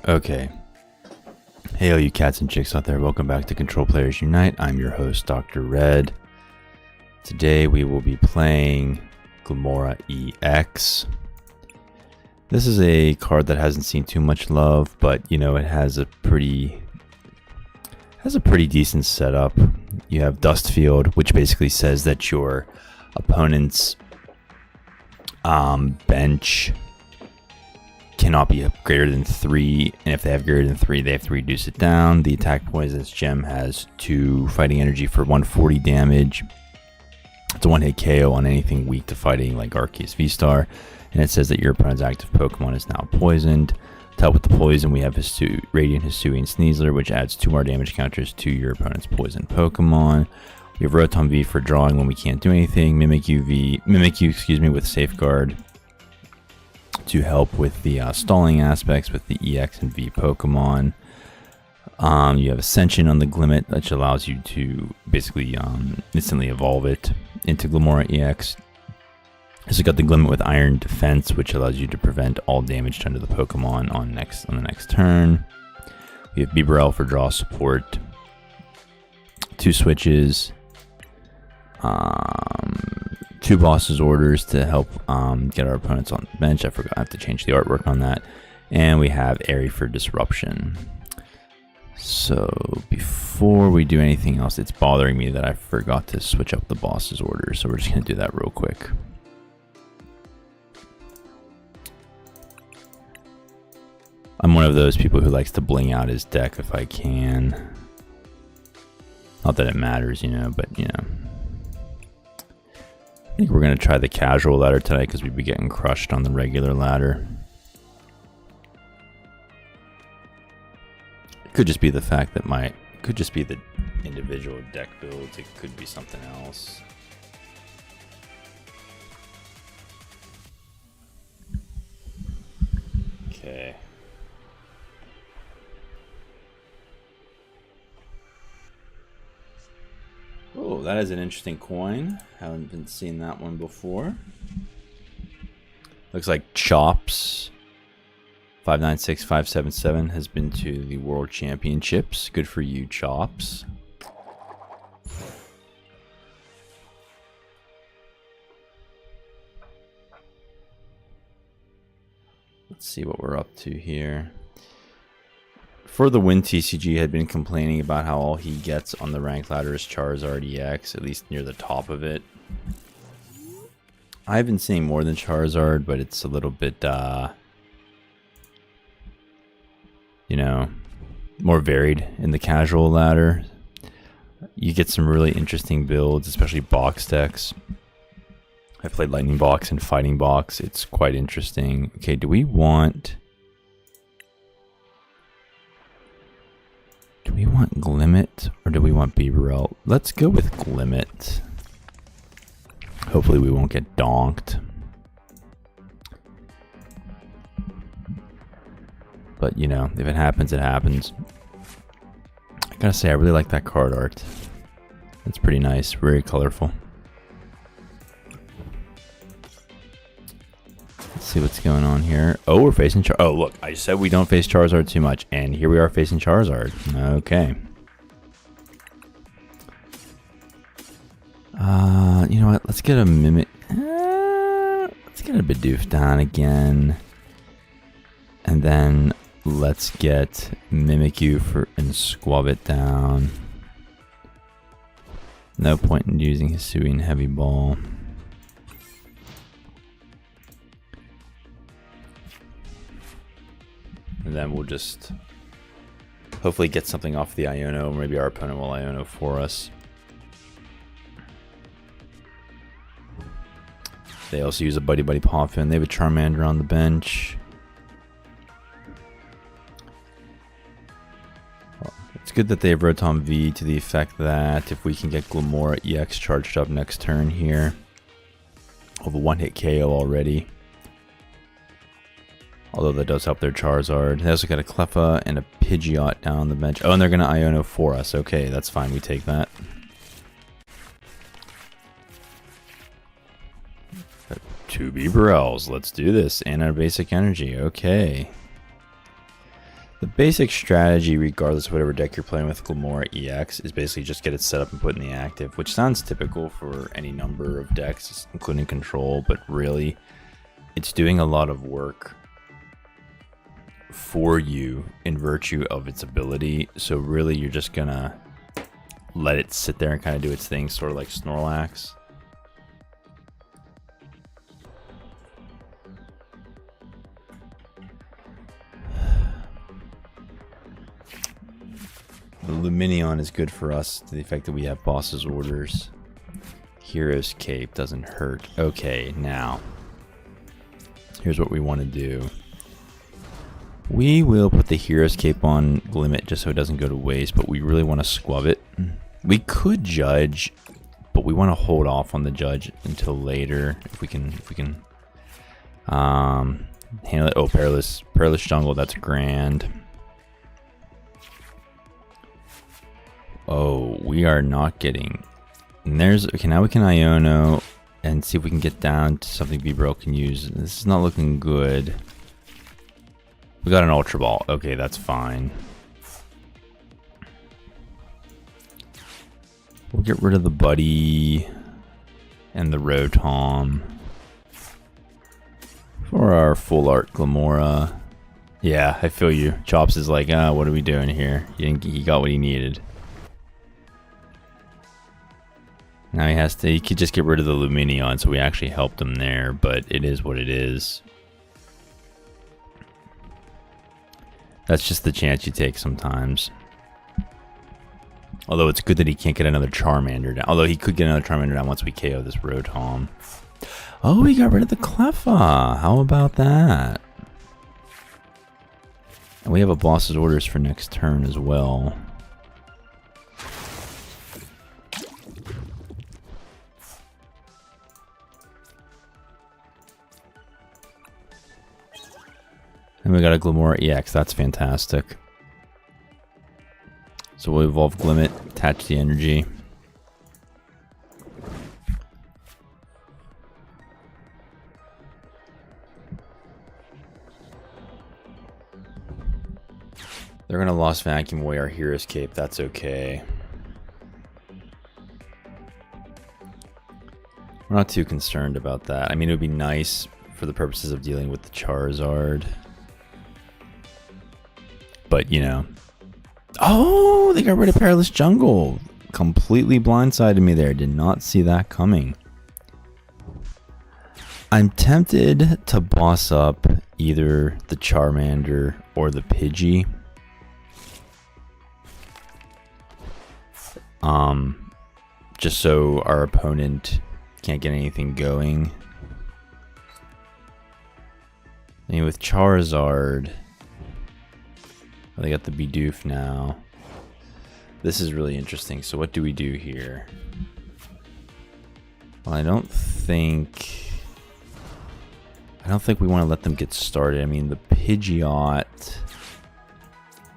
Okay. Hey, all you cats and chicks out there. Welcome back to Control Players Unite. I'm your host, Dr. Red. Today we will be playing Glimmora EX. This is a card that hasn't seen too much love, but you know, it has a pretty decent setup. You have Dust Field, which basically says that your opponent's bench cannot be greater than 3, and if they have greater than 3, they have to reduce it down. The attack poisonous gem has 2 fighting energy for 140 damage. It's a one-hit KO on anything weak to fighting, like Arceus V-Star, and it says that your opponent's active Pokemon is now poisoned. To help with the poison, we have Radiant Hisuian Sneasler, which adds 2 more damage counters to your opponent's poison Pokemon. We have Rotom V for drawing when we can't do anything. Mimikyu with Safeguard to help with the stalling aspects with the EX and V Pokemon. You have Ascension on the Glimmet, which allows you to basically instantly evolve it into Glimmora EX. So got the Glimmet with Iron Defense, which allows you to prevent all damage done to the Pokemon on the next turn. We have Bibarel for draw support. 2 switches. 2 bosses orders to help get our opponents on the bench. I forgot, I have to change the artwork on that. And we have Airy for disruption. So before we do anything else, it's bothering me that I forgot to switch up the boss's orders. So we're just going to do that real quick. I'm one of those people who likes to bling out his deck if I can. Not that it matters, you know, but you know. I think we're going to try the casual ladder tonight because we'd be getting crushed on the regular ladder. It could just be the fact that it could just be the individual deck builds. It could be something else. Okay. Oh, that is an interesting coin. Haven't been seeing that one before. Looks like Chops 596577 has been to the World Championships. Good for you, Chops. Let's see what we're up to here. For the win, TCG had been complaining about how all he gets on the rank ladder is Charizard EX, at least near the top of it. I've been seeing more than Charizard, but it's a little bit, you know, more varied in the casual ladder. You get some really interesting builds, especially box decks. I've played Lightning Box and Fighting Box. It's quite interesting. Okay, do we want Glimmet or do we want Bibarel? Let's go with Glimmet. Hopefully we won't get donked. But you know, if it happens, it happens. I gotta say, I really like that card art. It's pretty nice, very colorful. Let's see what's going on here. Oh, we're facing oh, look, I said we don't face Charizard too much, and here we are facing Charizard. Okay. You know what? Let's get a Mimic. Let's get a Bidoof down again. And then let's get Mimikyu and Squabbit down. No point in using Hisuian Heavy Ball. And then we'll just hopefully get something off the Iono. Maybe our opponent will Iono for us. They also use a Buddy Buddy Poffin. They have a Charmander on the bench. Well, it's good that they have Rotom V to the effect that if we can get Glimmora EX charged up next turn here, we'll have a one-hit KO already. Although that does help their Charizard. They also got a Cleffa and a Pidgeot down on the bench. Oh, and they're going to Iono for us. Okay, that's fine. We take that. 2 Bibarels. Let's do this. And our basic energy. Okay. The basic strategy, regardless of whatever deck you're playing with Glimmora EX, is basically just get it set up and put in the active, which sounds typical for any number of decks, including control, but really, it's doing a lot of work for you in virtue of its ability. So really, you're just gonna let it sit there and kind of do its thing, sort of like Snorlax. The Luminion is good for us to the effect that we have boss's orders. Hero's Cape doesn't hurt. Okay, now here's what we want to do. We will put the Hero's Cape on Glimmet just so it doesn't go to waste, but we really want to squab it. We could judge, but we want to hold off on the judge until later if we can handle it. Oh, perilous jungle, that's grand. Oh, we are not getting. And there's okay. Now we can Iono and see if we can get down to something Vibro can use. This is not looking good. We got an Ultra Ball. Okay, that's fine. We'll get rid of the Buddy and the Rotom for our full art Glimmora. Yeah, I feel you. Chops is like, what are we doing here? He got what he needed. Now he could just get rid of the Luminion, so we actually helped him there, but it is what it is. That's just the chance you take sometimes. Although it's good that he can't get another Charmander down. Although he could get another Charmander down once we KO this Rotom. Oh, we got rid of the Cleffa. How about that? And we have a boss's orders for next turn as well. And we got a Glimmora EX, that's fantastic. So we'll evolve Glimmet, attach the energy. They're gonna Lost Vacuum away our Hero's Cape, that's okay. We're not too concerned about that. I mean, it would be nice for the purposes of dealing with the Charizard. But, you know. Oh, they got rid of Perilous Jungle. Completely blindsided me there. Did not see that coming. I'm tempted to boss up either the Charmander or the Pidgey. Just so our opponent can't get anything going. I mean, with Charizard... They got the Bidoof now. This is really interesting. So what do we do here? Well, I don't think we want to let them get started. I mean, the Pidgeot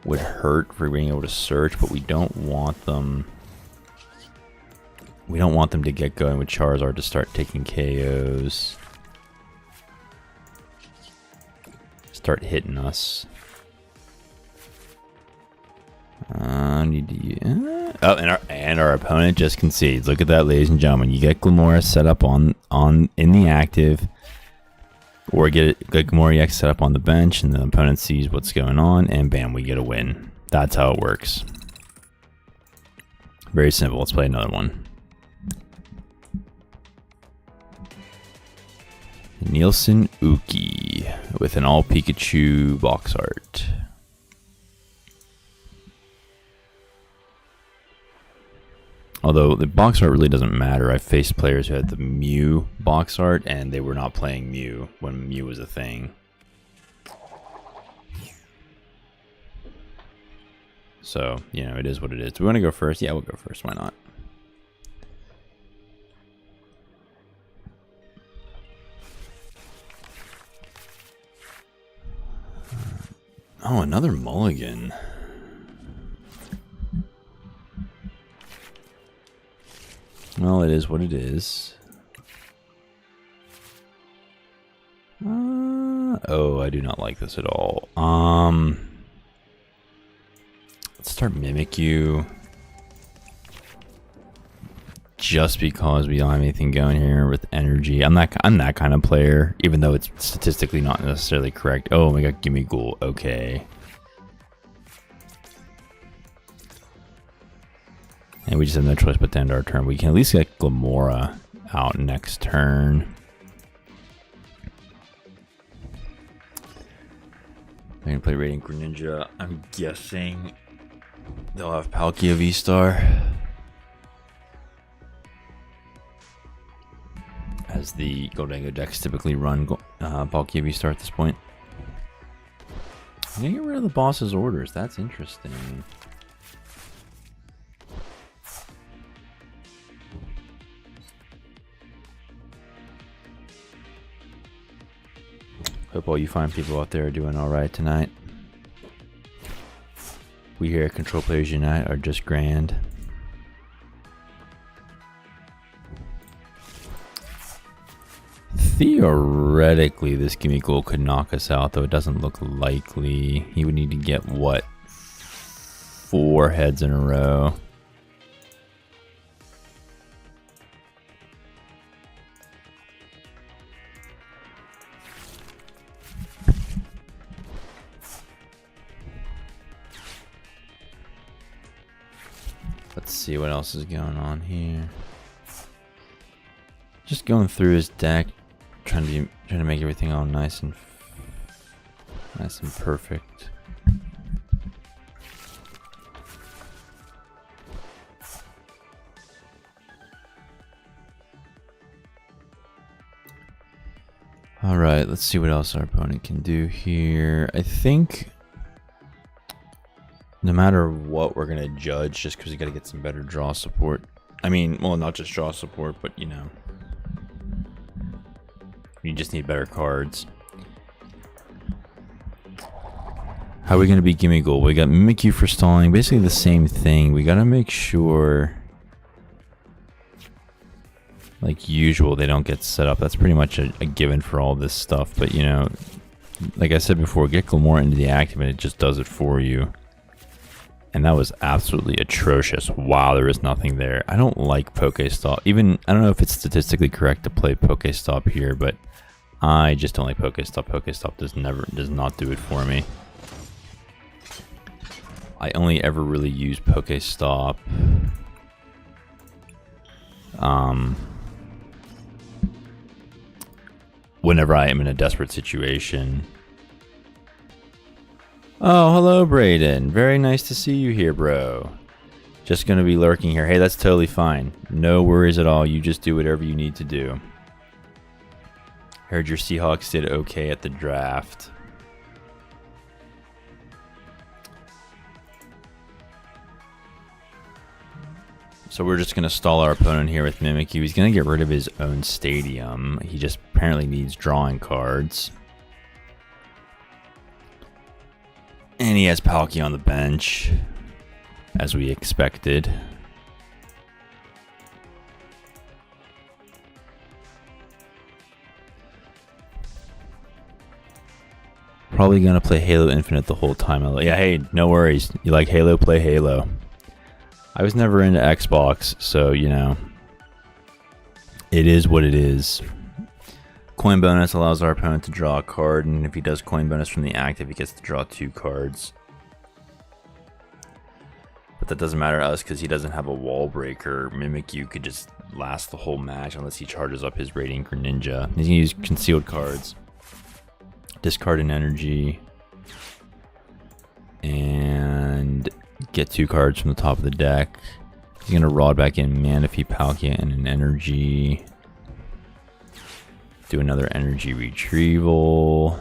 would hurt for being able to search, but we don't want them. We don't want them to get going with Charizard to start taking KOs. Start hitting us. Need to, oh, and our opponent just concedes. Look at that, ladies and gentlemen. You get Glimmora set up in the active, or get Glimmora EX set up on the bench, and the opponent sees what's going on, and bam, we get a win. That's how it works. Very simple. Let's play another one. Nielsen Uki with an all Pikachu box art. Although the box art really doesn't matter. I've faced players who had the Mew box art and they were not playing Mew when Mew was a thing. So, you know, it is what it is. Do we want to go first? Yeah, we'll go first. Why not? Oh, another mulligan. Well, it is what it is. Oh, I do not like this at all. Let's start Mimic You. Just because we don't have anything going here with energy. I'm that kind of player, even though it's statistically not necessarily correct. Oh my god, give me Ghoul. Okay. And we just have no choice but to end our turn. We can at least get Glimmora out next turn. I'm gonna play Radiant Greninja. I'm guessing they'll have Palkia V-Star. As the Goldango decks typically run Palkia V-Star at this point. I'm gonna get rid of the boss's orders. That's interesting. Hope all you fine people out there are doing alright tonight. We here at Control Players Unite are just grand. Theoretically, this Gimme Goal could knock us out, though it doesn't look likely. He would need to get, what, 4 heads in a row. Let's see what else is going on here. Just going through his deck, trying to make everything all nice and perfect. All right, let's see what else our opponent can do here. I think no matter what, we're gonna judge just because we gotta get some better draw support. I mean, well, not just draw support, but you know, you just need better cards. How are we gonna beat Gimme Goal? We got Mimic You for stalling, basically the same thing. We gotta make sure, like usual, they don't get set up. That's pretty much a given for all this stuff. But you know, like I said before, get Glimmora into the active and it just does it for you. And that was absolutely atrocious. Wow, there is nothing there. I don't like Pokestop. Even, I don't know if it's statistically correct to play Pokestop here, but I just don't like Pokestop. Pokestop does not do it for me. I only ever really use Pokestop whenever I am in a desperate situation. Oh, hello, Brayden. Very nice to see you here, bro. Just gonna be lurking here. Hey, that's totally fine. No worries at all. You just do whatever you need to do. Heard your Seahawks did okay at the draft. So we're just gonna stall our opponent here with Mimic You. He's gonna get rid of his own stadium. He just apparently needs drawing cards. And he has Palkia on the bench, as we expected. Probably gonna play Halo Infinite the whole time. Yeah, hey, no worries. You like Halo? Play Halo. I was never into Xbox, so you know, it is what it is. Coin bonus allows our opponent to draw a card, and if he does coin bonus from the active, he gets to draw 2 cards. But that doesn't matter to us because he doesn't have a wall breaker. Mimic You could just last the whole match unless he charges up his Radiant Greninja. He's gonna use concealed cards, discard an energy, and get 2 cards from the top of the deck. He's gonna rod back in Manaphy, Palkia, and an energy. Do another energy retrieval.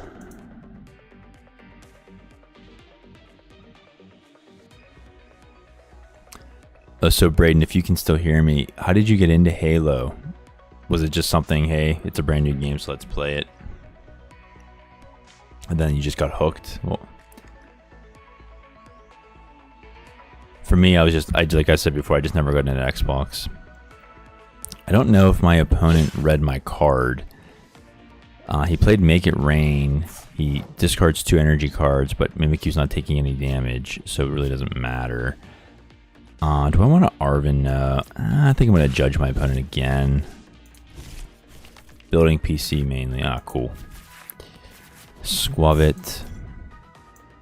Oh, so Brayden, if you can still hear me, how did you get into Halo? Was it just something, hey, it's a brand new game, so let's play it? And then you just got hooked? Well, for me, like I said before, I just never got into Xbox. I don't know if my opponent read my card. He played Make It Rain. He discards 2 energy cards, but Mimikyu's not taking any damage, so it really doesn't matter. Do I want to Arven? No. I think I'm going to judge my opponent again. Building PC mainly. Ah, cool. Squavit.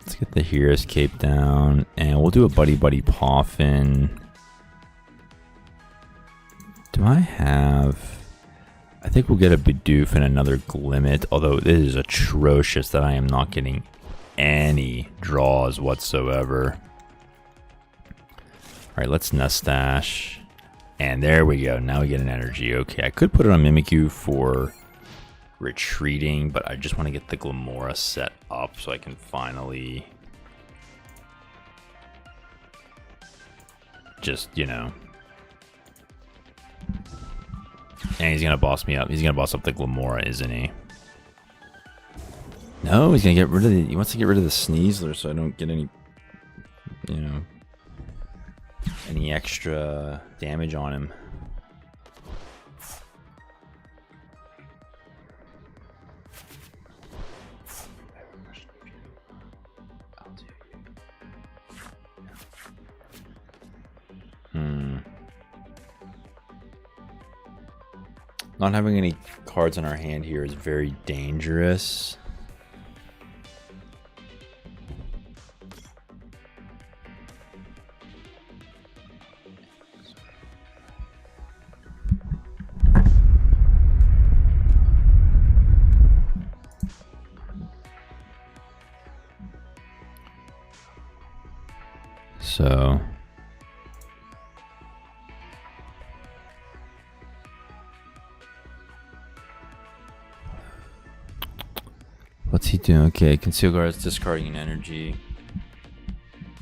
Let's get the Hero's Cape down, and we'll do a Buddy Buddy Poffin. Do I have... I think we'll get a Bidoof and another Glimmet, although this is atrocious that I am not getting any draws whatsoever. Alright, let's Nestash. And there we go. Now we get an energy. Okay, I could put it on Mimikyu for retreating, but I just want to get the Glimmora set up so I can finally just, you know... And he's gonna boss me up. He's gonna boss up the Glimmora, isn't he? No, he's gonna get rid of the... He wants to get rid of the Sneasler so I don't get any... You know... Any extra damage on him. Not having any cards in our hand here is very dangerous. So... What's he doing? Okay, Conceal Guard is discarding an energy.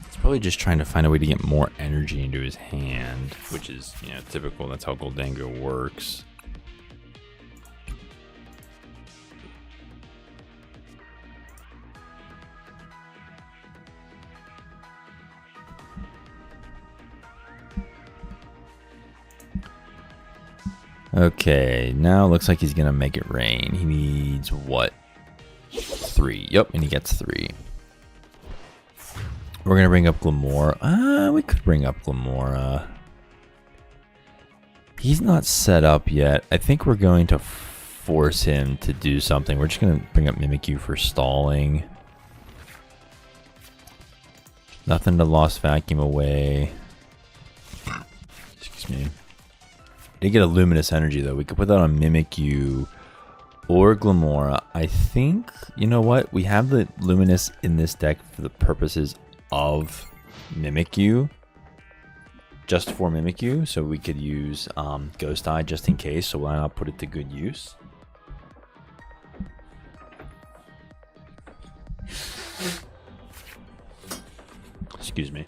He's probably just trying to find a way to get more energy into his hand, which is, you know, typical. That's how Goldango works. Okay, now it looks like he's gonna make it rain. He needs what? 3. Yep, and he gets 3. We're gonna bring up Glimmora. We could bring up Glimmora. He's not set up yet. I think we're going to force him to do something. We're just gonna bring up Mimikyu for stalling. Nothing to Lost Vacuum away. Excuse me. Did get a Luminous Energy though. We could put that on Mimikyu or Glimmora. I think, you know what? We have the Luminous in this deck for the purposes of Mimikyu. Just for Mimikyu. So we could use Ghost Eye just in case. So why not put it to good use? Excuse me.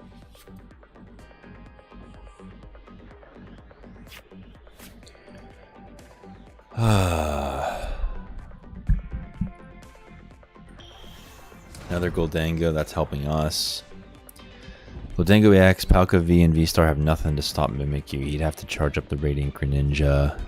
Another Goldango, that's helping us. Goldango EX, Palka V, and V-Star have nothing to stop Mimikyu. He'd have to charge up the Radiant Greninja.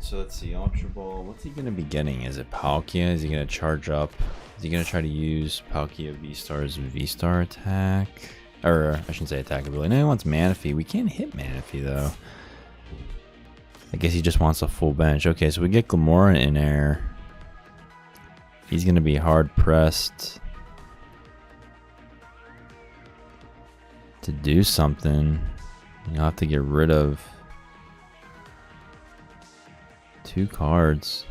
So let's see, Ultra Ball, what's he going to be getting? Is it Palkia? Is he going to charge up? Is he going to try to use Palkia V-Star's V-Star attack? Or, I shouldn't say attack ability. No, he wants Manaphy. We can't hit Manaphy, though. I guess he just wants a full bench. Okay, so we get Glimmora in air. He's going to be hard-pressed to do something. You'll have to get rid of 2 cards.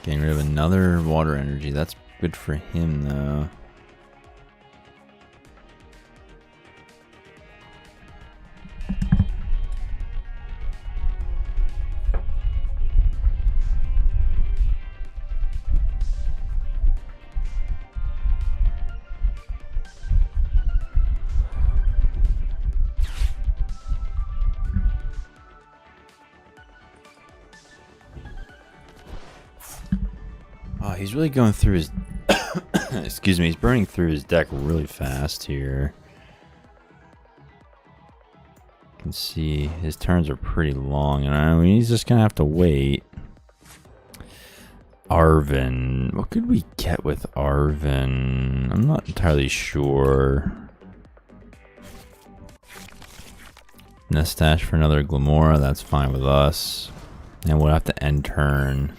Getting rid of another water energy. That's good for him, though. Oh, he's really going through his... Excuse me, he's burning through his deck really fast here. You can see his turns are pretty long, and I mean, he's just gonna have to wait. Arvin. What could we get with Arvin? I'm not entirely sure. Nestash for another Glimmora, that's fine with us. And we'll have to end turn.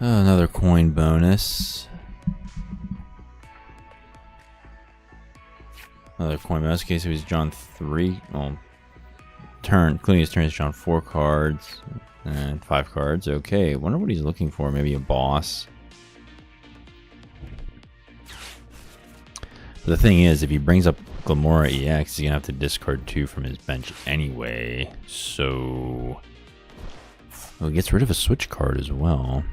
Another coin bonus. Another coin bonus. Okay, so he's drawn 3. Well, including his turn, he's drawn 4 cards and 5 cards. Okay, wonder what he's looking for. Maybe a boss. But the thing is, if he brings up Glimmora EX, he's gonna have to discard 2 from his bench anyway. So, well, he gets rid of a switch card as well.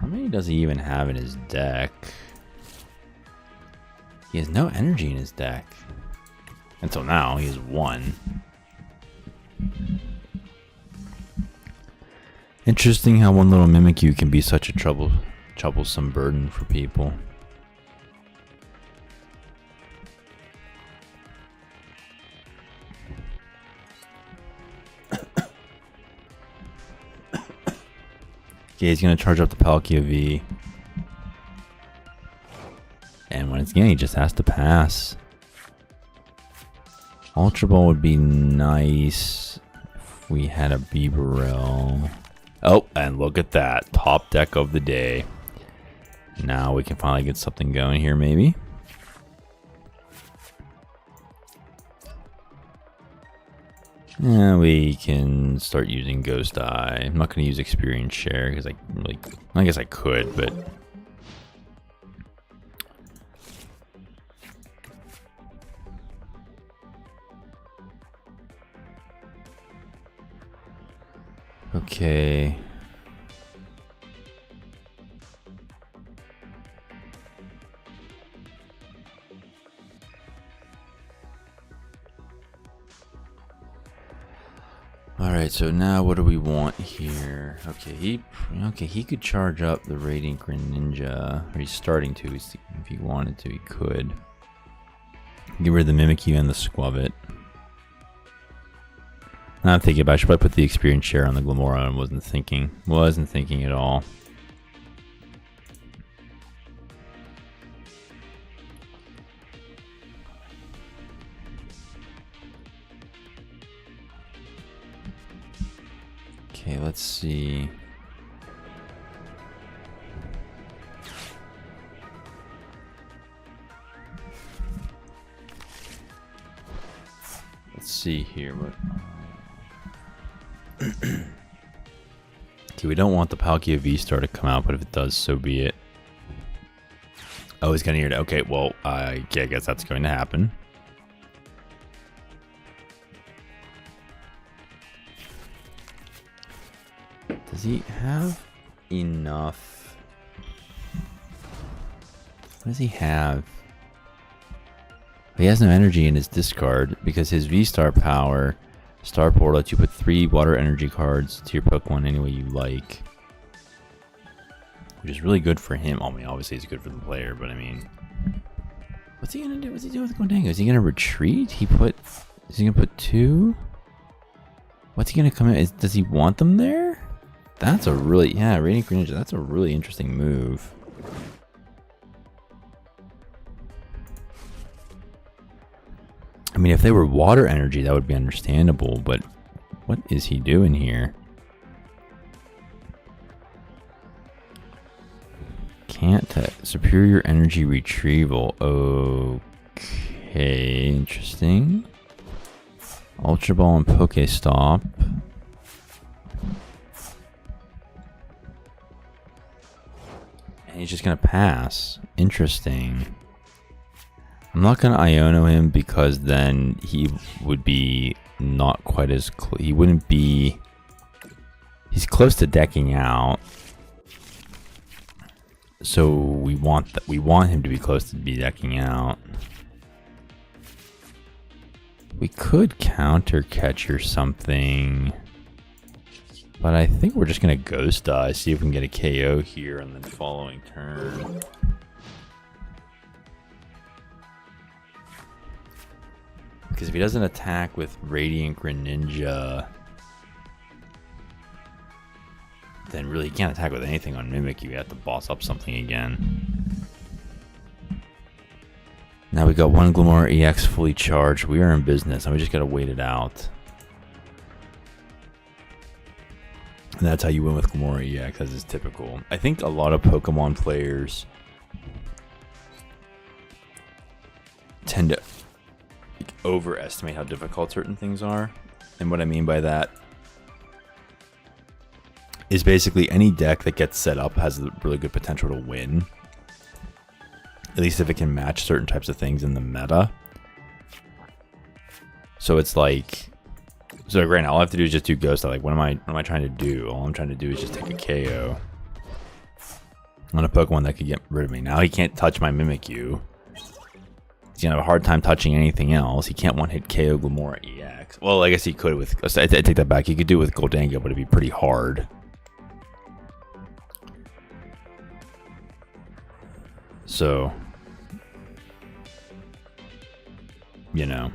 How many does he even have in his deck? He has no energy in his deck. Until now, he has 1. Interesting how one little Mimikyu can be such a troublesome burden for people. Okay, he's gonna charge up the Palkia V. And when it's getting, he just has to pass. Ultra Ball would be nice if we had a Bibarel. Oh, and look at that. Top deck of the day. Now we can finally get something going here, maybe. Yeah, we can start using Ghost Eye. I'm not going to use Experience Share because I guess I could, but okay. Alright, so now what do we want here? Okay, he could charge up the Radiant Greninja. Or he's starting to. If he wanted to, he could. Get rid of the Mimikyu and the Squavit. Now I'm thinking about it, I should probably put the Experience Share on the Glimmora and wasn't thinking at all. Okay, let's see. Let's see here. What? Okay, we don't want the Palkia V-Star to come out, but if it does, so be it. Oh, he's gonna hear it. Okay, well, I guess that's going to happen. Does he have enough? What does he have? He has no energy in his discard because his V-Star power, Starport lets you put 3 water energy cards to your Pokemon any way you like. Which is really good for him. I mean, obviously it's good for the player, but I mean... What's he gonna do? What's he doing with Glendango? Is he gonna retreat? Is he gonna put 2? What's he gonna come in? Does he want them there? That's a really... Yeah, Radiant Greninja, that's a really interesting move. I mean, if they were water energy, that would be understandable, but what is he doing here? Can't superior energy retrieval. Okay, interesting. Ultra Ball and Pokestop. And he's just gonna pass. Interesting. I'm not gonna Iono him because then he would be not quite as he wouldn't be He's close to decking out. So we want him to be close to be decking out. We could counter catch or something. But I think we're just gonna ghost die, see if we can get a KO here on the following turn. Because if he doesn't attack with Radiant Greninja, then really he can't attack with anything on Mimikyu. You have to boss up something again. Now we got one Glimmora EX fully charged. We are in business, and we just gotta wait it out. And that's how you win with Glimmora EX, as is typical. I think a lot of Pokemon players tend to overestimate how difficult certain things are. And what I mean by that is basically any deck that gets set up has a really good potential to win. At least if it can match certain types of things in the meta. So it's like, so right now all I have to do is just do Ghost. Like, what am I trying to do? All I'm trying to do is just take a KO on a Pokemon that could get rid of me. Now he can't touch my Mimikyu. He's gonna have a hard time touching anything else. He can't one-hit KO Glimmora EX. Well, I guess he could with, I take that back. He could do it with Goldango, but it'd be pretty hard. So, you know,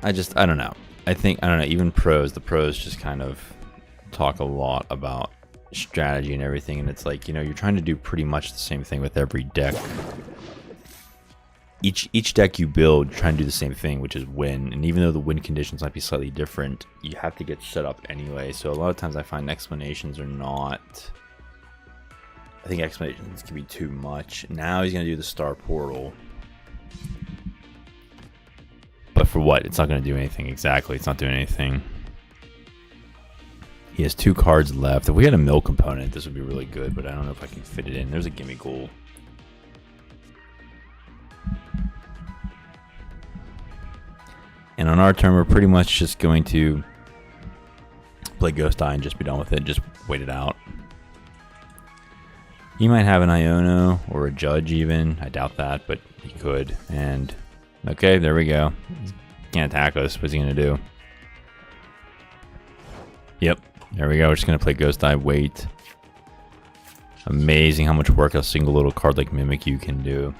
I don't know. I don't know, even the pros just kind of talk a lot about strategy and everything. And it's like, you know, you're trying to do pretty much the same thing with every deck. Each deck you build, you're trying to do the same thing, which is win. And even though the win conditions might be slightly different, you have to get set up anyway. So a lot of times I find explanations are not... I think explanations can be too much. Now he's going to do the Star Portal. But for what? It's not going to do anything. Exactly. It's not doing anything. He has 2 cards left. If we had a mill component, this would be really good. But I don't know if I can fit it in. There's a gimme goal. And on our turn, we're pretty much just going to play Ghost Eye and just be done with it. Just wait it out. He might have an Iono or a Judge even. I doubt that, but he could. And okay, there we go. Can't attack us. What's he gonna do? Yep, there we go. We're just gonna play Ghost Eye. Wait. Amazing how much work a single little card like Mimikyu can do.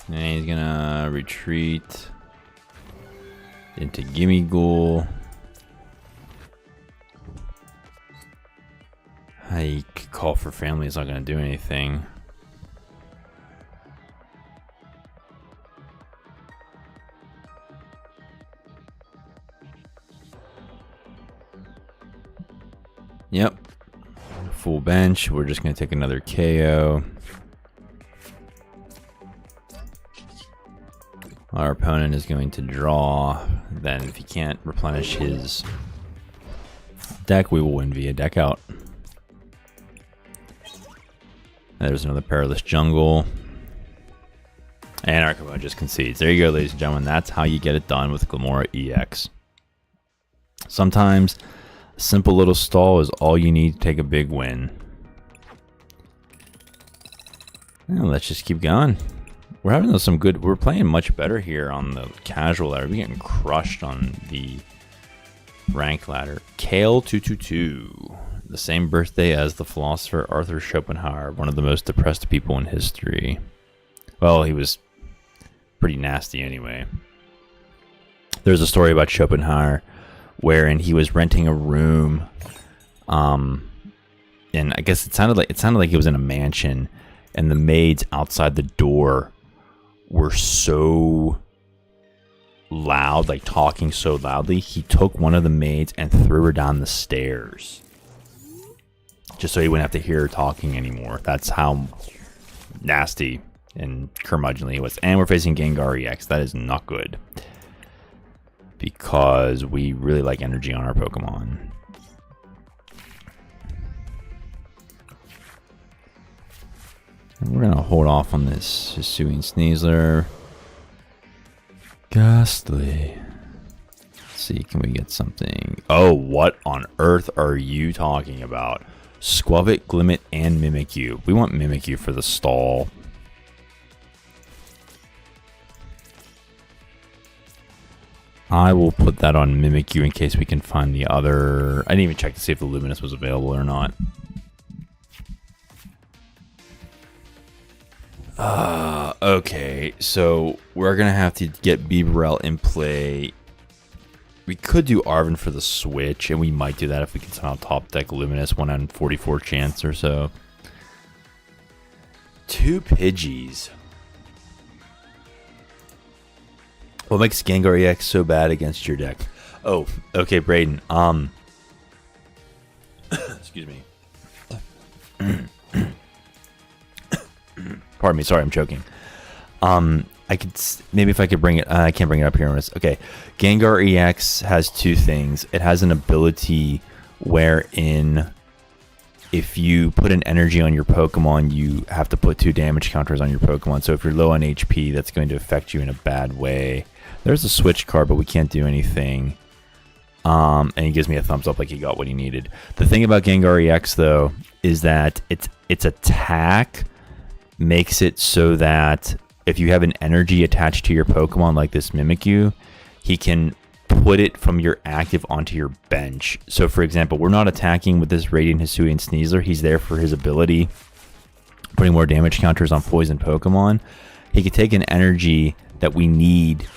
And he's gonna retreat into Gimme Ghoul. I could call for family, it's not gonna do anything. Yep. Full bench. We're just gonna take another KO. Our opponent is going to draw. Then if he can't replenish his deck, we will win via deck out. There's another Perilous Jungle. And our opponent just concedes. There you go, ladies and gentlemen. That's how you get it done with Glimmora EX. Sometimes a simple little stall is all you need to take a big win. And let's just keep going. We're having some good... We're playing much better here on the casual ladder. We're getting crushed on the rank ladder. Kale222. The same birthday as the philosopher Arthur Schopenhauer, one of the most depressed people in history. Well, he was pretty nasty anyway. There's a story about Schopenhauer wherein he was renting a room, and I guess it sounded like he was in a mansion, and the maids outside the door were so loud, like talking so loudly, he took one of the maids and threw her down the stairs. Just so he wouldn't have to hear her talking anymore. That's how nasty and curmudgeonly he was. And we're facing Gengar EX. That is not good. Because we really like energy on our Pokemon. We're gonna hold off on this Hisuian Sneasler. Ghastly. Let's see, can we get something? Oh, what on earth are you talking about? Squavit, Glimmet, and Mimikyu. We want Mimikyu for the stall. I will put that on Mimikyu in case we can find the other. I didn't even check to see if the Luminous was available or not. Okay, so we're gonna have to get Bibarel in play. We could do Arven for the switch, and we might do that if we can somehow top deck Luminous, 1 in 44 chance or so. 2 Pidgeys. What makes Gengar EX so bad against your deck? Oh, okay, Braden. Excuse me. Pardon me, sorry, I'm choking. I could maybe if I could bring it. I can't bring it up here. Okay, Gengar EX has 2 things. It has an ability wherein if you put an energy on your Pokemon, you have to put 2 damage counters on your Pokemon. So if you're low on HP, that's going to affect you in a bad way. There's a switch card, but we can't do anything. And he gives me a thumbs up like he got what he needed. The thing about Gengar EX though is that its attack makes it so that if you have an energy attached to your Pokemon like this Mimikyu, he can put it from your active onto your bench. So for example, we're not attacking with this Radiant Hisuian Sneasler. He's there for his ability, putting more damage counters on poison Pokemon. He could take an energy that we need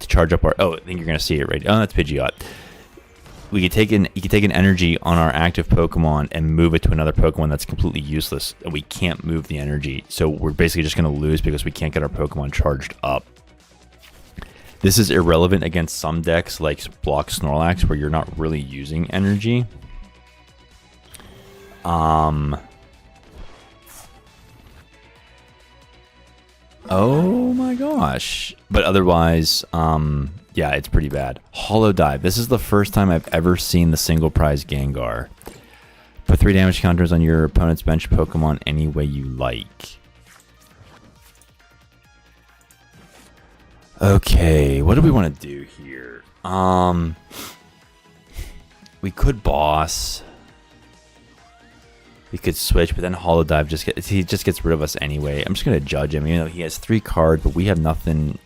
to charge up our... Oh, I think you're going to see it right... Oh, that's Pidgeot. He could take an energy on our active Pokemon and move it to another Pokemon that's completely useless, and we can't move the energy. So we're basically just going to lose because we can't get our Pokemon charged up. This is irrelevant against some decks like Block Snorlax where you're not really using energy. Oh my gosh. But otherwise, yeah, it's pretty bad. Hollow Dive. This is the first time I've ever seen the single prize Gengar. Put 3 damage counters on your opponent's bench Pokemon any way you like. Okay, what do we want to do here? We could boss. We could switch, but then Hollow Dive he just gets rid of us anyway. I'm just gonna judge him, even though he has 3 cards, but we have nothing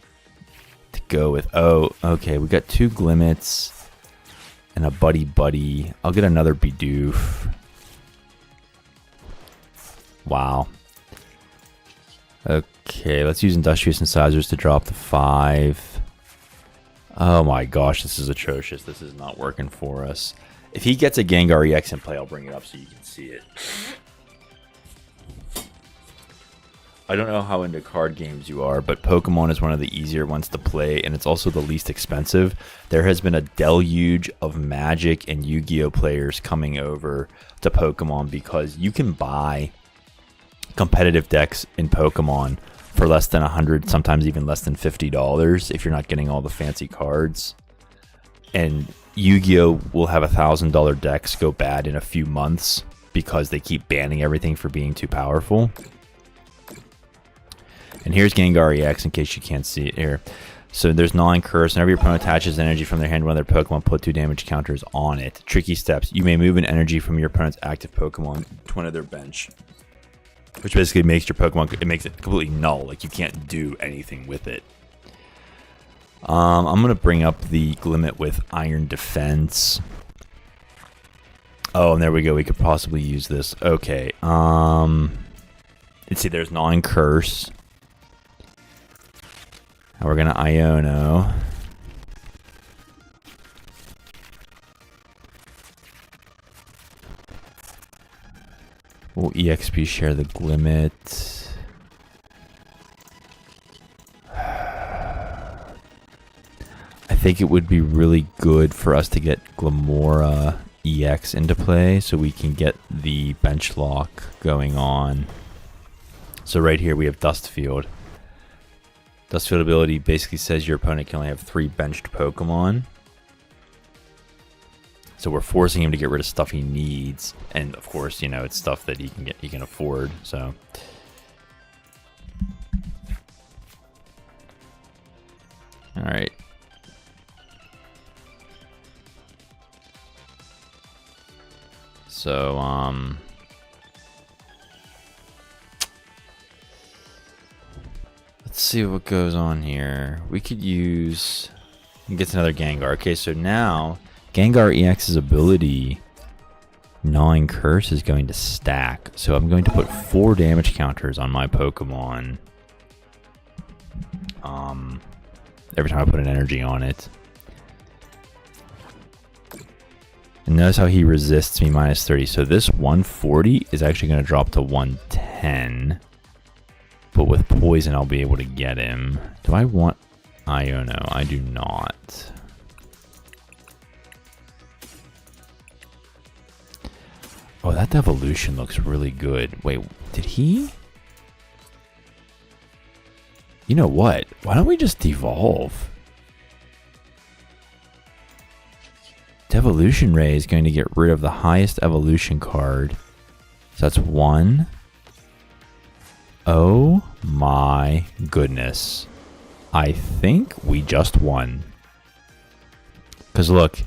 to go with. Oh, okay, we got 2 Glimmets and a Buddy. I'll get another Bidoof. Wow. Okay, let's use Industrious Incisors to drop the 5. Oh my gosh, this is atrocious. This is not working for us. If he gets a Gengar EX in play, I'll bring it up so you can see it. I don't know how into card games you are, but Pokemon is one of the easier ones to play, and it's also the least expensive. There has been a deluge of Magic and Yu-Gi-Oh players coming over to Pokemon because you can buy competitive decks in Pokemon for less than $100, sometimes even less than $50 if you're not getting all the fancy cards. And Yu-Gi-Oh will have $1,000 decks go bad in a few months because they keep banning everything for being too powerful. And here's Gengar EX in case you can't see it here. So there's Gnawing Curse. Whenever your opponent attaches energy from their hand to one of their Pokemon, put 2 damage counters on it. Tricky steps. You may move an energy from your opponent's active Pokemon to one of their bench, which basically makes your Pokemon, it makes it completely null. Like, you can't do anything with it. I'm going to bring up the Glimmet with Iron Defense. Oh, and there we go. We could possibly use this. Okay. Let's see. There's Gnawing Curse. And we're going to Iono. We'll EXP share the Glimmet. I think it would be really good for us to get Glimmora EX into play so we can get the bench lock going on. So right here we have Dustfield. Dustfield ability basically says your opponent can only have 3 benched Pokemon. So we're forcing him to get rid of stuff he needs, and of course, you know, it's stuff that he can afford. So So, let's see what goes on here. We could use... Gets another Gengar. Okay, so now Gengar EX's ability, Gnawing Curse, is going to stack. So I'm going to put 4 damage counters on my Pokemon. Every time I put an energy on it. And notice how he resists me minus 30. So this 140 is actually going to drop to 110. But with poison, I'll be able to get him. Do I want Iono? I do not. Oh, that evolution looks really good. Wait, did he? You know what? Why don't we just devolve? Devolution Ray is going to get rid of the highest evolution card. So that's 1. Oh my goodness. I think we just won. Because look,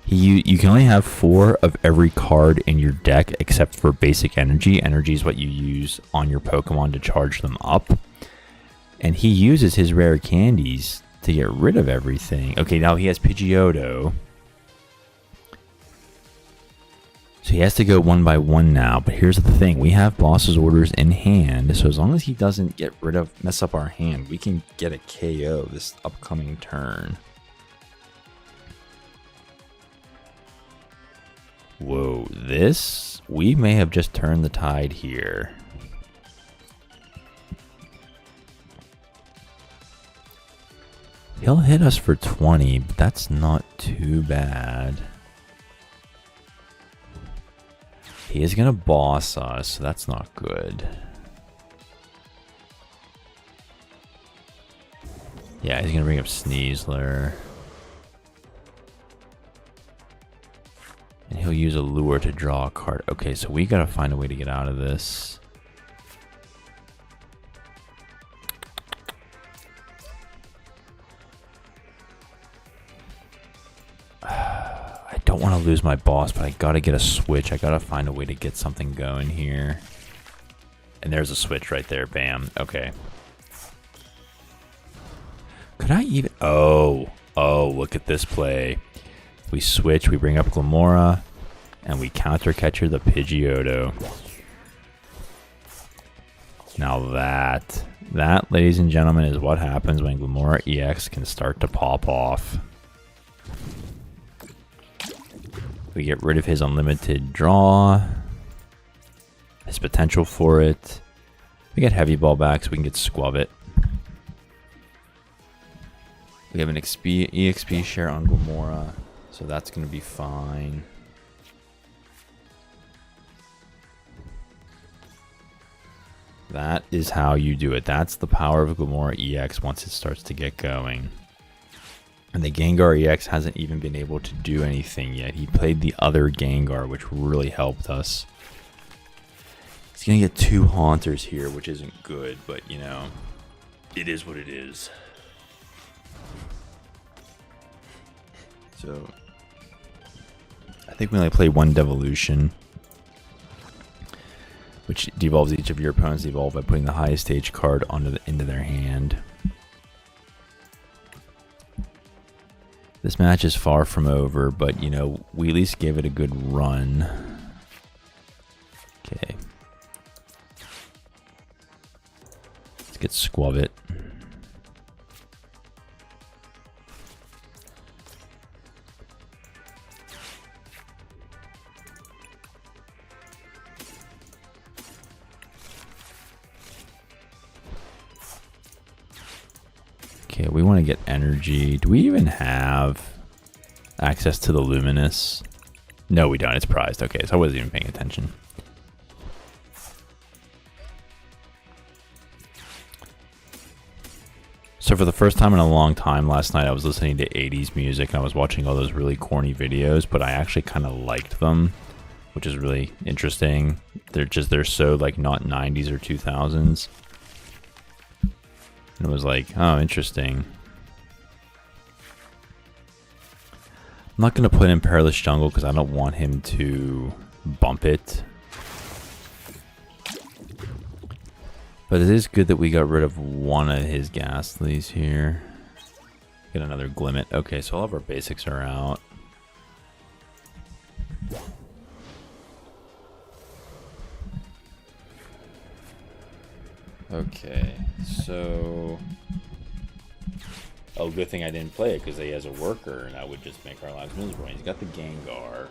you can only have 4 of every card in your deck except for basic energy. Energy is what you use on your Pokemon to charge them up. And he uses his rare candies to get rid of everything. Okay, now he has Pidgeotto. So he has to go 1 by 1 now. But here's the thing. We have boss's orders in hand. So as long as he doesn't mess up our hand, we can get a KO this upcoming turn. Whoa, we may have just turned the tide here. He'll hit us for 20, but that's not too bad. He is going to boss us, so that's not good. Yeah, he's going to bring up Sneasler. And he'll use a lure to draw a card. Okay, so we got to find a way to get out of this. I don't want to lose my boss, but I gotta get a switch. I gotta find a way to get something going here. And there's a switch right there. Bam. Okay. Could I even... Oh, look at this play. We switch, we bring up Glimmora, and we counter catcher the Pidgeotto. Now that, ladies and gentlemen, is what happens when Glimmora EX can start to pop off. We get rid of his unlimited draw, his potential for it. We get Heavy Ball back so we can get Squavit. We have an EXP share on Glimmora, so that's going to be fine. That is how you do it. That's the power of Glimmora EX once it starts to get going. And the Gengar EX hasn't even been able to do anything yet. He played the other Gengar, which really helped us. He's going to get 2 Haunters here, which isn't good, but, you know, it is what it is. So, I think we only play 1 Devolution, which devolves each of your opponents evolve by putting the highest stage card into their hand. This match is far from over, but, you know, we at least gave it a good run. Okay. Let's get Squavit. Okay, we want to get energy. Do we even have access to the Luminous? No, we don't. It's prized. Okay, so I wasn't even paying attention. So for the first time in a long time last night, I was listening to 80s music and I was watching all those really corny videos, but I actually kind of liked them, which is really interesting. They're so like not 90s or 2000s. And it was like, oh, interesting. I'm not going to put in Perilous Jungle because I don't want him to bump it. But it is good that we got rid of one of his ghastlies here. Get another Glimmet. Okay, so all of our basics are out. Okay, so... Oh, good thing I didn't play it because he has a worker and that would just make our lives miserable. He's got the Gengar.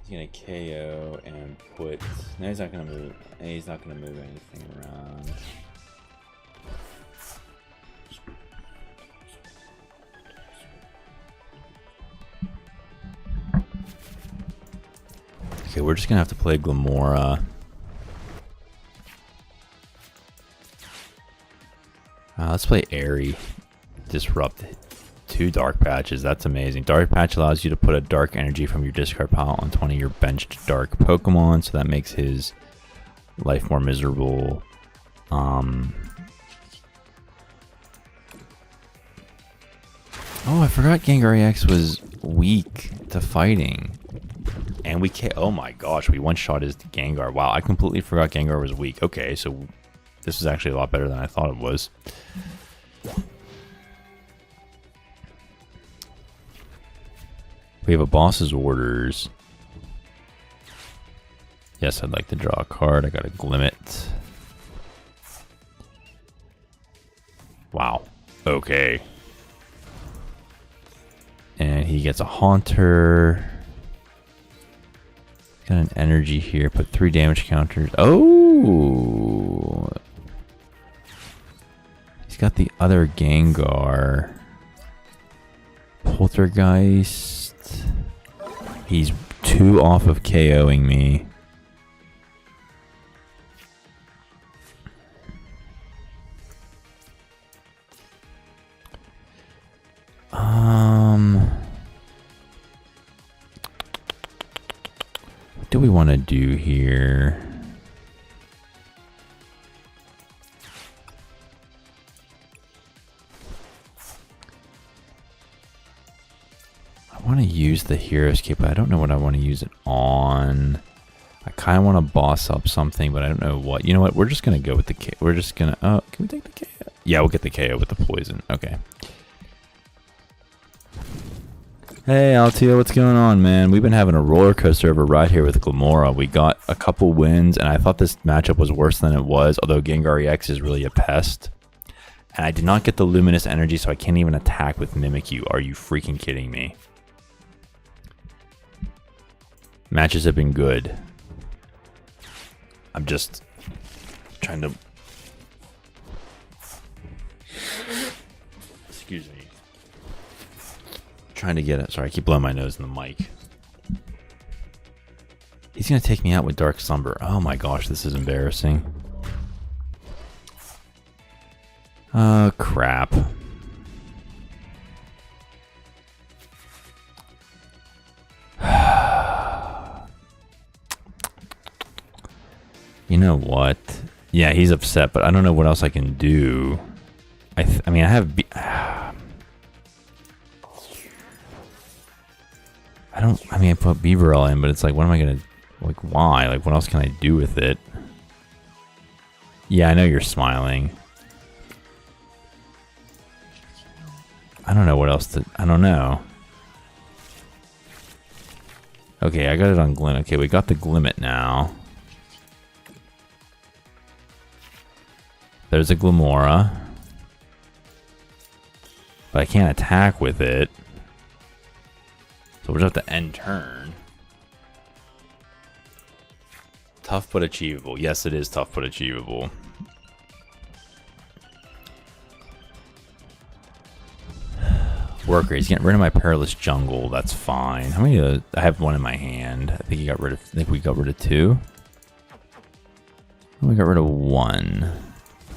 He's gonna KO and put... No, he's not gonna move. He's not gonna move anything around. Okay, we're just gonna have to play Glimmora. Let's play Airy. Disrupt 2 Dark Patches. That's amazing. Dark Patch allows you to put a dark energy from your discard pile onto one of your benched dark Pokemon, so that makes his life more miserable. Oh, I forgot Gengar EX was weak to fighting. And we can't. Oh my gosh, we one-shot his Gengar. Wow, I completely forgot Gengar was weak. Okay, so this is actually a lot better than I thought it was. We have a boss's orders. Yes, I'd like to draw a card. I got a Glimmet. Wow. Okay. And he gets a Haunter. Got an energy here. Put 3 damage counters. Oh! He's got the other Gengar. Poltergeist. He's 2 off of KOing me. What do we want to do here? I want to use the Hero's Cape, but I don't know what I want to use it on. I kind of want to boss up something, but I don't know what. You know what? We're just going to go with the KO. We're just going to... Oh, can we take the KO? Yeah, we'll get the KO with the poison. Okay. Hey, Altio, what's going on, man? We've been having a roller coaster of a ride here with Glimmora. We got a couple wins, and I thought this matchup was worse than it was, although Gengar EX is really a pest. And I did not get the Luminous Energy, so I can't even attack with Mimikyu. Are you freaking kidding me? Matches have been good. I'm just trying to... Excuse me. Trying to get it. Sorry, I keep blowing my nose in the mic. He's going to take me out with Dark Slumber. Oh my gosh, this is embarrassing. Oh, crap. You know what? Yeah, he's upset, but I don't know what else I can do. I mean, I have... I mean, I put Beaverell in, but it's like, what am I gonna... Like, why? Like, what else can I do with it? Yeah, I know you're smiling. I don't know what else to... I don't know. Okay, I got it on Glim. Okay, we got the Glimmet now. There's a Glimmora. But I can't attack with it. So we'll just have to end turn. Tough but achievable. Yes, it is tough but achievable. Worker, he's getting rid of my Perilous Jungle. That's fine. How many? I have one in my hand. I think he got rid of. I think we got rid of 2. We got rid of 1.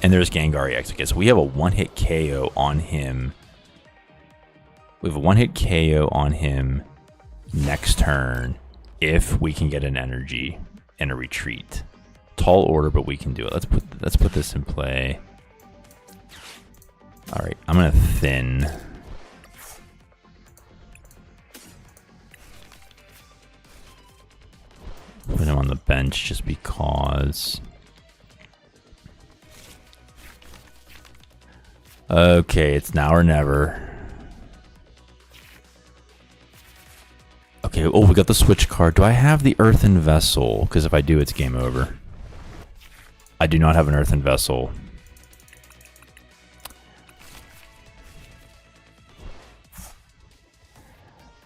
And there's Gengar EX. Okay, so we have a one-hit KO on him. We have a one-hit KO on him next turn if we can get an energy and a retreat. Tall order, but we can do it. Let's put this in play. All right, I'm gonna thin. bench just because. Okay, it's now or never. Okay, oh, we got the switch card. Do I have the earthen vessel? Because if I do, it's game over. I do not have an earthen vessel.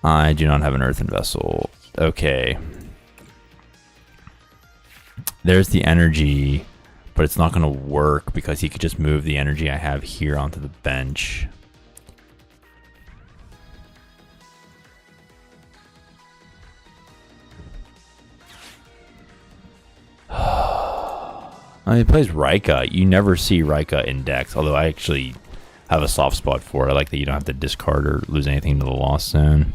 I do not have an earthen vessel. Okay. There's the energy, but it's not going to work because he could just move the energy I have here onto the bench. He plays Rika. You never see Rika in decks, although I actually have a soft spot for it. I like that you don't have to discard or lose anything to the lost zone.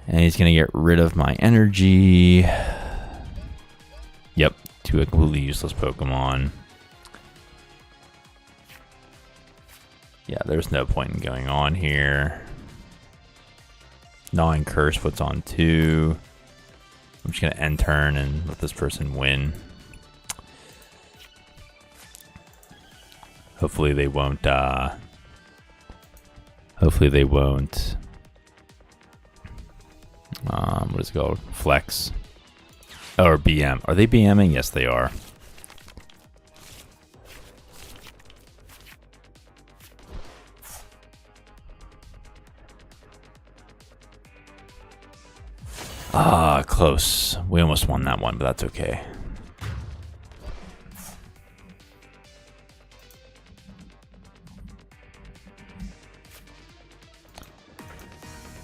And he's going to get rid of my energy. Yep, to a completely useless Pokemon. Yeah, there's no point in going on here. Gnawing Curse puts on 2. I'm just going to end turn and let this person win. Hopefully they won't, what is it called? Flex. Oh, or BM. Are they BMing? Yes, they are. Ah, close. We almost won that one, but that's okay.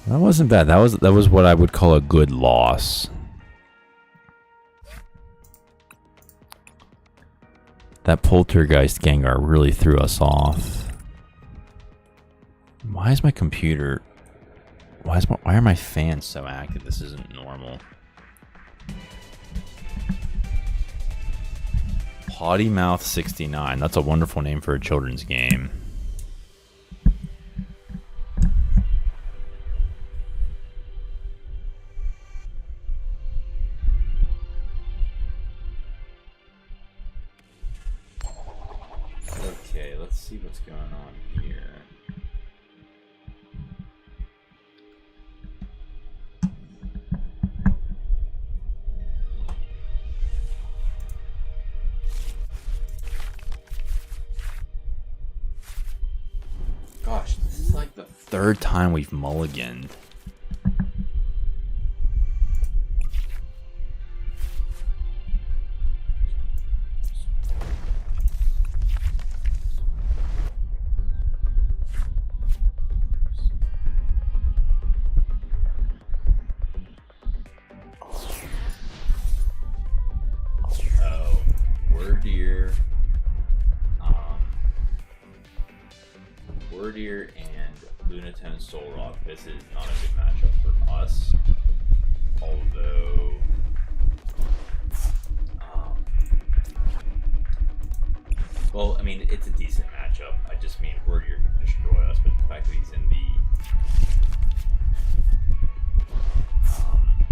That wasn't bad. That was what I would call a good loss. That Poltergeist Gengar really threw us off. Why is my computer... Why are my fans so active? This isn't normal. Potty Mouth 69. That's a wonderful name for a children's game. Okay, let's see what's going on here. Gosh, this is like the third time we've mulliganed. Oh, Wordier. Wordier and Lunatone Solrock. This is not a good matchup for us. Although, well, I mean, it's a decent matchup. I just mean Wordier can destroy us, but the fact that he's in the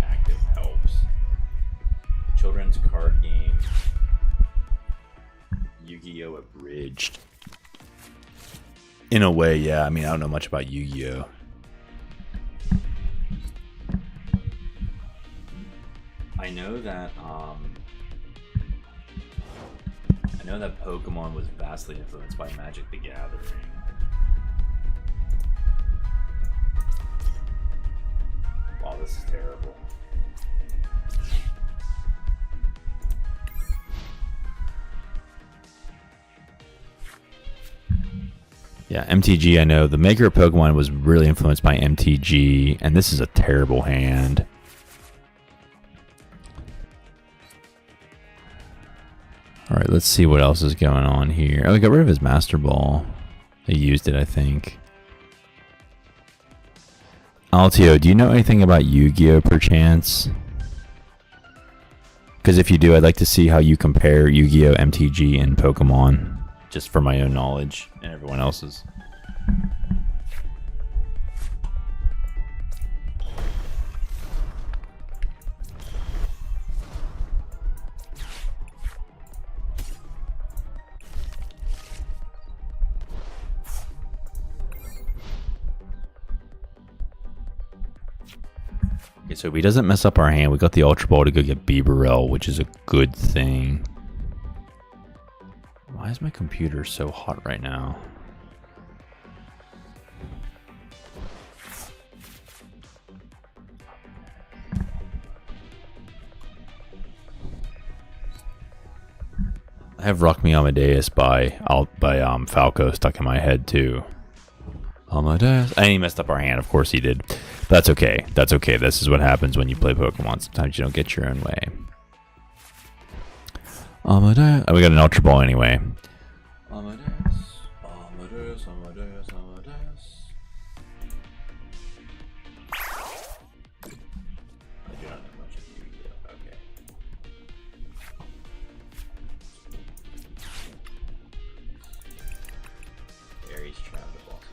active helps. Children's card game. Yu-Gi-Oh! Abridged. In a way, yeah. I mean, I don't know much about Yu-Gi-Oh! I know that Pokemon was vastly influenced by Magic the Gathering. Wow, this is terrible. Yeah, MTG, I know. The maker of Pokemon was really influenced by MTG, and this is a terrible hand. Alright, let's see what else is going on here. Oh, he got rid of his Master Ball. He used it, I think. Altio, do you know anything about Yu-Gi-Oh! Perchance? Because if you do, I'd like to see how you compare Yu-Gi-Oh! MTG and Pokemon. Just for my own knowledge and everyone else's. Okay, so if he doesn't mess up our hand, we got the Ultra Ball to go get Bibarel, which is a good thing. Why is my computer so hot right now? I have Rock Me Amadeus by Falco stuck in my head too. Amadeus. And he messed up our hand. Of course he did. That's okay. That's okay. This is what happens when you play Pokemon. Sometimes you don't get your own way. Amadeus. Oh, we got an Ultra Ball anyway. Amadeus. Amadeus. Amadeus. Amadeus. I do not know much of you yet. Okay. Aries trapped the boss.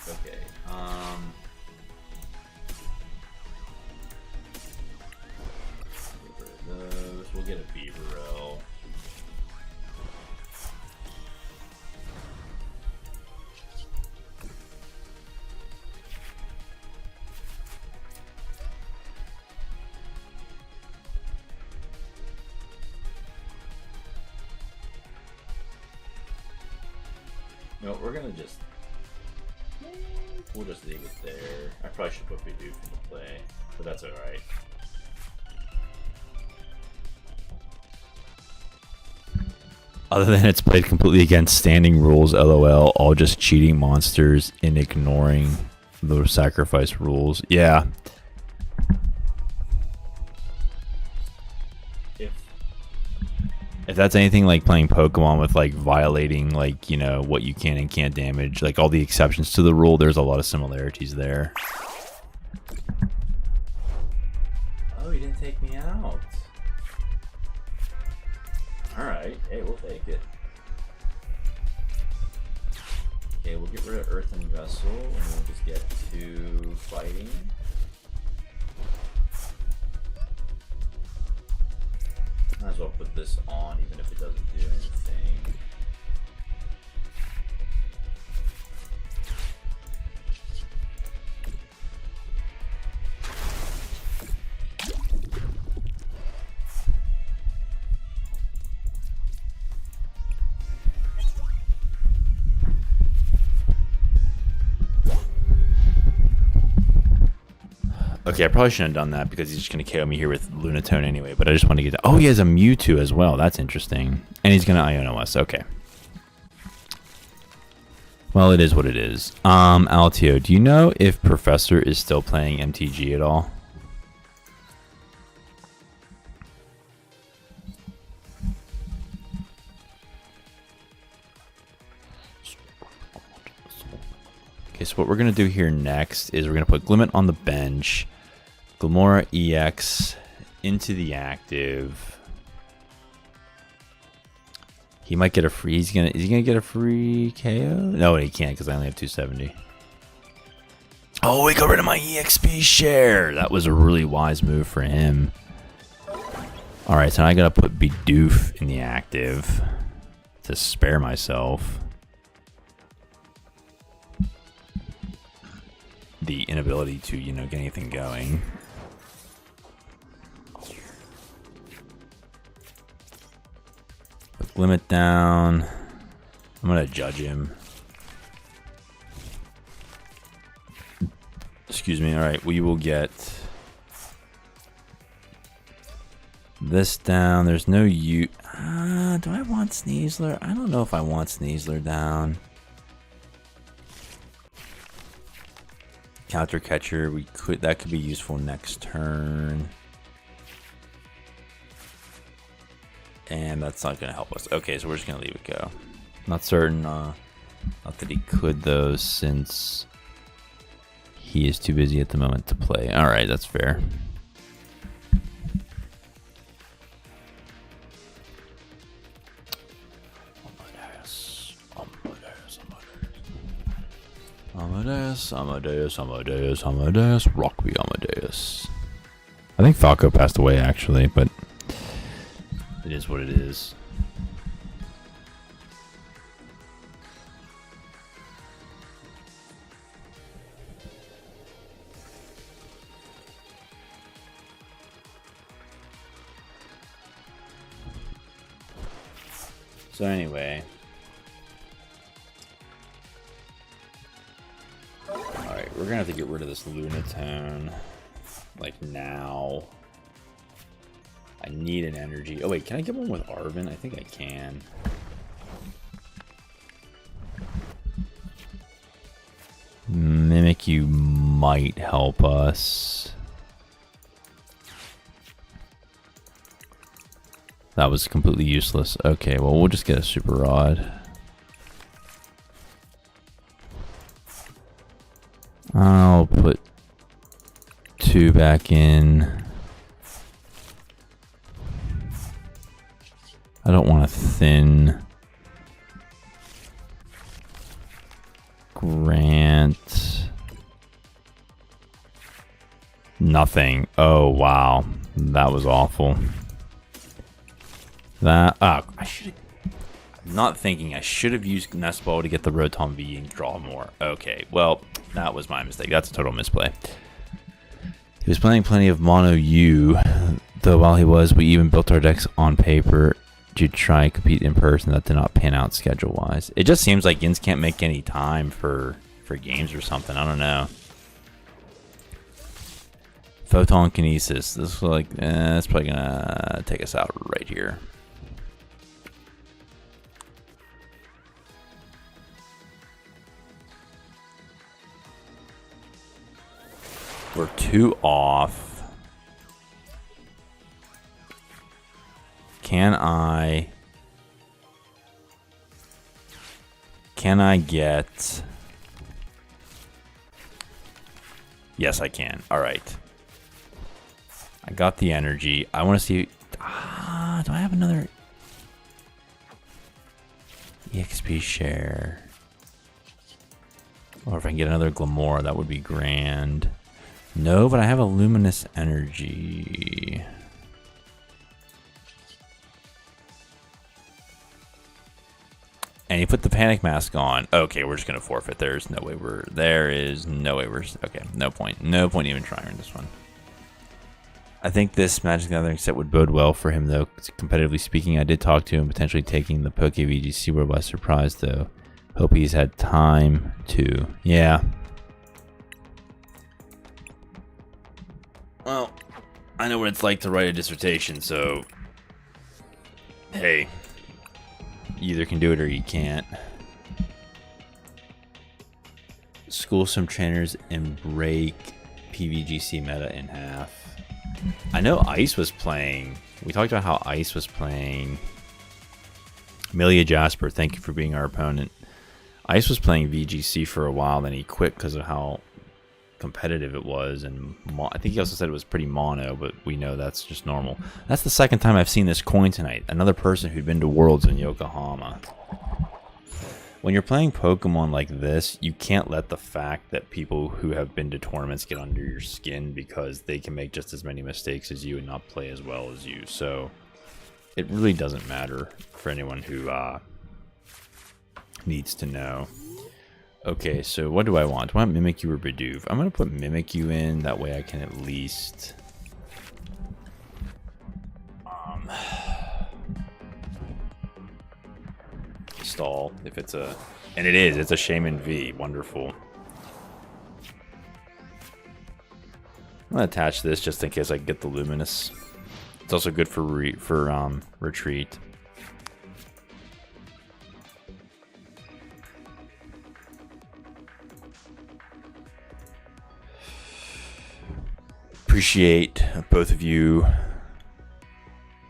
Okay. Get rid of those. We'll get a Bibarel. No, we're gonna just. We'll just leave it there. I probably should put Bidoof into play, but that's alright. Other than it's played completely against standing rules, LOL, all just cheating monsters and ignoring the sacrifice rules. Yeah. If that's anything like playing Pokemon with like violating like, you know, what you can and can't damage, like all the exceptions to the rule, there's a lot of similarities there. Oh, he didn't take me out. Alright, hey, we'll take it. Okay, we'll get rid of Earthen Vessel and we'll just get to fighting. Might as well put this on even if it doesn't do anything. Okay, I probably shouldn't have done that because he's just going to KO me here with Lunatone anyway, but I just want to get that. Oh, he has a Mewtwo as well. That's interesting. And he's going to Iono us. Okay. Well, it is what it is. Altio, do you know if Professor is still playing MTG at all? Okay, so what we're going to do here next is we're going to put Glimmet on the bench. Glimmora EX into the active. He might get a free. Is he gonna get a free KO? No, he can't because I only have 270. Oh, we got rid of my EXP share. That was a really wise move for him. All right, so now I gotta put Bidoof in the active to spare myself the inability to, you know, get anything going. Limit down. I'm gonna judge him. Excuse me. All right, we will get this down. There's no do I want Sneasler? I don't know if I want Sneasler down. Counter catcher. That could be useful next turn. And that's not going to help us. Okay, so we're just going to leave it go. Not certain. Not that he could, though, since he is too busy at the moment to play. All right, that's fair. Amadeus. Rock me, Amadeus. I think Falco passed away, actually, but it is what it is. So anyway. Alright, we're gonna have to get rid of this Lunatone. Like now. I need an energy. Oh wait, can I get one with Arvin? I think I can. Mimikyu might help us. That was completely useless. Okay, well, we'll just get a Super Rod. I'll put 2 back in. I don't want to thin. Grant. Nothing. Oh, wow. That was awful. That, I should have, I'm not thinking, I should have used Nest Ball to get the Rotom V and draw more. Okay, well, that was my mistake. That's a total misplay. He was playing plenty of Mono U, though while he was, we even built our decks on paper to try and compete in person. That did not pan out schedule-wise. It just seems like Yins can't make any time for games or something. I don't know. Photon Kinesis. This is like, it's probably gonna take us out right here. We're 2 off. Can I get... Yes, I can. All right. I got the energy. I want to see... do I have another EXP share? Or if I can get another Glimmora, that would be grand. No, but I have a luminous energy. And you put the panic mask on. Okay, we're just gonna forfeit. There's no way we're okay. No point even trying this one. I think this Magic the Gathering set would bode well for him though, competitively speaking. I did talk to him potentially taking the Poke VGC World by surprise though. Hope he's had time to. Yeah. Well, I know what it's like to write a dissertation, so hey, you either can do it or you can't. School some trainers and break PVGC meta in half. I know Ice was playing. We talked about how Ice was playing. Amelia Jasper, thank you for being our opponent. Ice was playing VGC for a while, then he quit because of how competitive it was, and I think he also said it was pretty mono, but we know that's just normal. That's the second time I've seen this coin tonight. Another person who'd been to Worlds in Yokohama. When you're playing Pokemon like this, you can't let the fact that people who have been to tournaments get under your skin, because they can make just as many mistakes as you and not play as well as you. So it really doesn't matter for anyone who needs to know. Okay, so what do I want? Do I want Mimikyu or Bidoof? I'm going to put Mimikyu in. That way I can at least... stall if it's a... And it is. It's a Shaman V. Wonderful. I'm going to attach this just in case I get the Luminous. It's also good for retreat. Appreciate both of you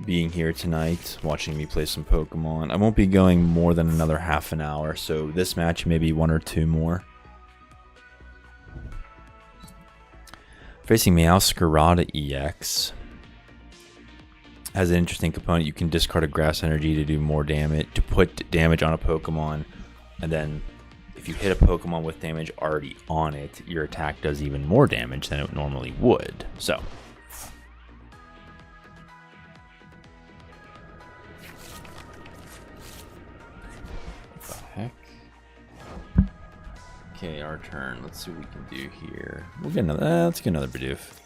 being here tonight, watching me play some Pokemon. I won't be going more than another half an hour, so this match maybe 1 or 2 more. Facing Meowscarada EX has an interesting component. You can discard a Grass Energy to do more damage, to put damage on a Pokemon, and then if you hit a Pokemon with damage already on it, your attack does even more damage than it normally would. So, what the heck? Okay, our turn. Let's see what we can do here. We'll get another. Let's get another Bidoof.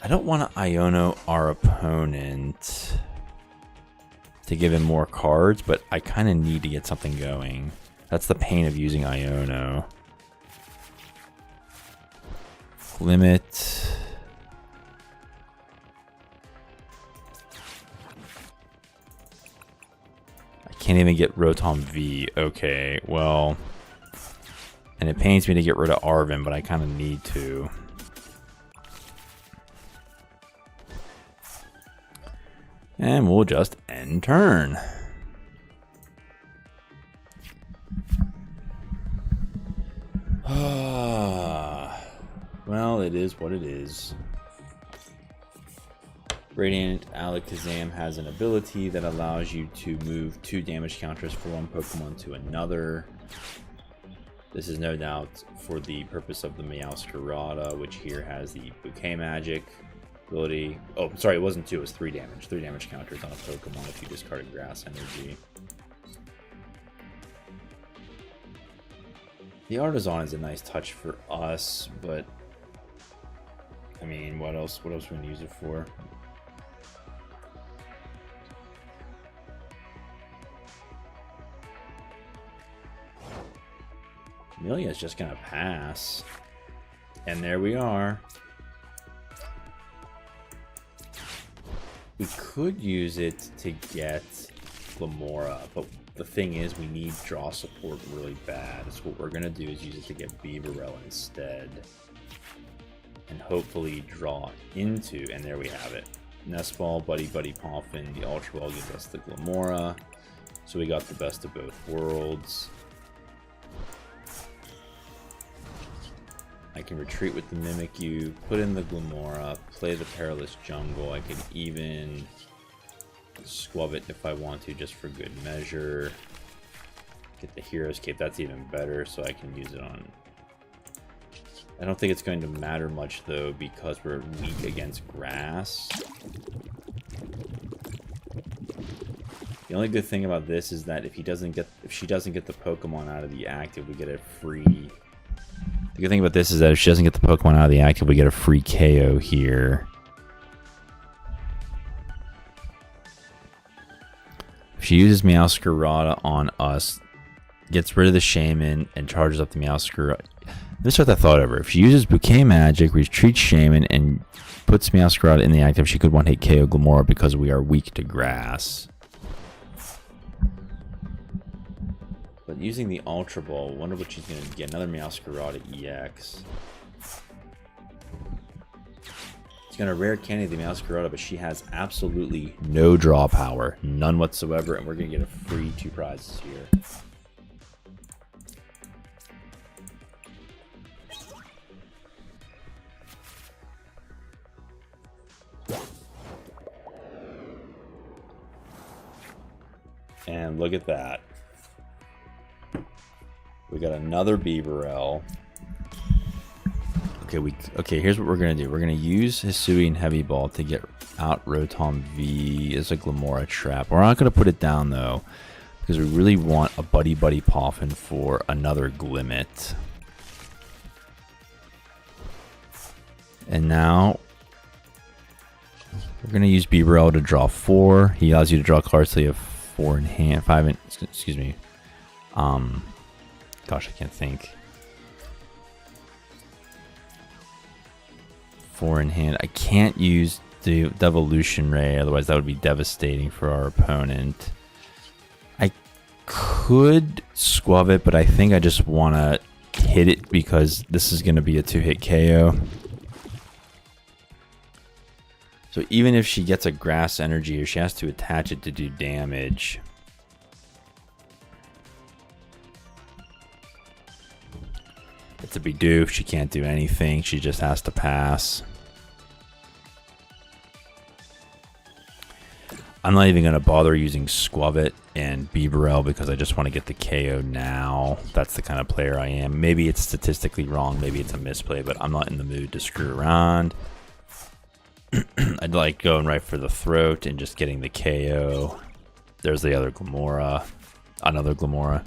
I don't want to Iono our opponent to give him more cards, but I kind of need to get something going. That's the pain of using Iono. Limit. I can't even get Rotom V. Okay, well... And it pains me to get rid of Arvin, but I kind of need to. And we'll just end turn. Well, it is what it is. Radiant Alakazam has an ability that allows you to move 2 damage counters from one Pokemon to another. This is no doubt for the purpose of the Meowscarada, which here has the Bouquet Magic ability. Oh, sorry, it wasn't 2, it was 3 damage. 3 damage counters on a Pokemon if you discarded Grass Energy. The Artisan is a nice touch for us, but I mean, what else? What else are we gonna use it for? Amelia is just gonna pass, and there we are. We could use it to get Glimmora, but the thing is, we need draw support really bad. So what we're gonna do is use it to get Beaverell instead, and hopefully draw into. And there we have it. Nest Ball, Buddy Poffin. The Ultra Ball gives us the Glimmora, so we got the best of both worlds. I can retreat with the Mimikyu, put in the Glimmora, play the Perilous Jungle. I could even Squub it if I want to, just for good measure. Get the Hero's Cape, that's even better, so I can use it on... I don't think it's going to matter much, though, because we're weak against grass. The only good thing about this is that if she doesn't get the Pokemon out of the active, we get a free... The good thing about this is that if she doesn't get the Pokemon out of the active, we get a free KO here. If she uses Meowscarada on us, gets rid of the Shaman, and charges up the Meowscarada... Let's start that thought over. If she uses Bouquet Magic, retreats Shaman, and puts Meowscarada in the active, she could one-hit KO Glimmora because we are weak to grass. But using the Ultra Ball, wonder what she's going to get. Another Meowscarada EX. It's going to rare candy the Meowscarada, but she has absolutely no draw power. None whatsoever, and we're going to get a free 2 prizes here. And look at that. We got another Beaverell. Okay, here's what we're gonna do. We're gonna use Hisui and Heavy Ball to get out Rotom V as a Glimmora trap. We're not gonna put it down though, because we really want a Buddy Poffin for another Glimmet. And now we're gonna use Beaverell to draw 4. He allows you to draw cards till you have 4 in hand, 5 in. Excuse me. Gosh, I can't think. 4 in hand. I can't use the Devolution Ray, otherwise that would be devastating for our opponent. I could Squub it, but I think I just want to hit it because this is going to be a 2-hit KO. So even if she gets a Grass Energy, or she has to attach it to do damage... It's a Bidoof. She can't do anything. She just has to pass. I'm not even going to bother using Squubit and Beaverell because I just want to get the KO now. That's the kind of player I am. Maybe it's statistically wrong. Maybe it's a misplay, but I'm not in the mood to screw around. I'd like going right for the throat and just getting the KO. There's the other Glimmora. Another Glimmora.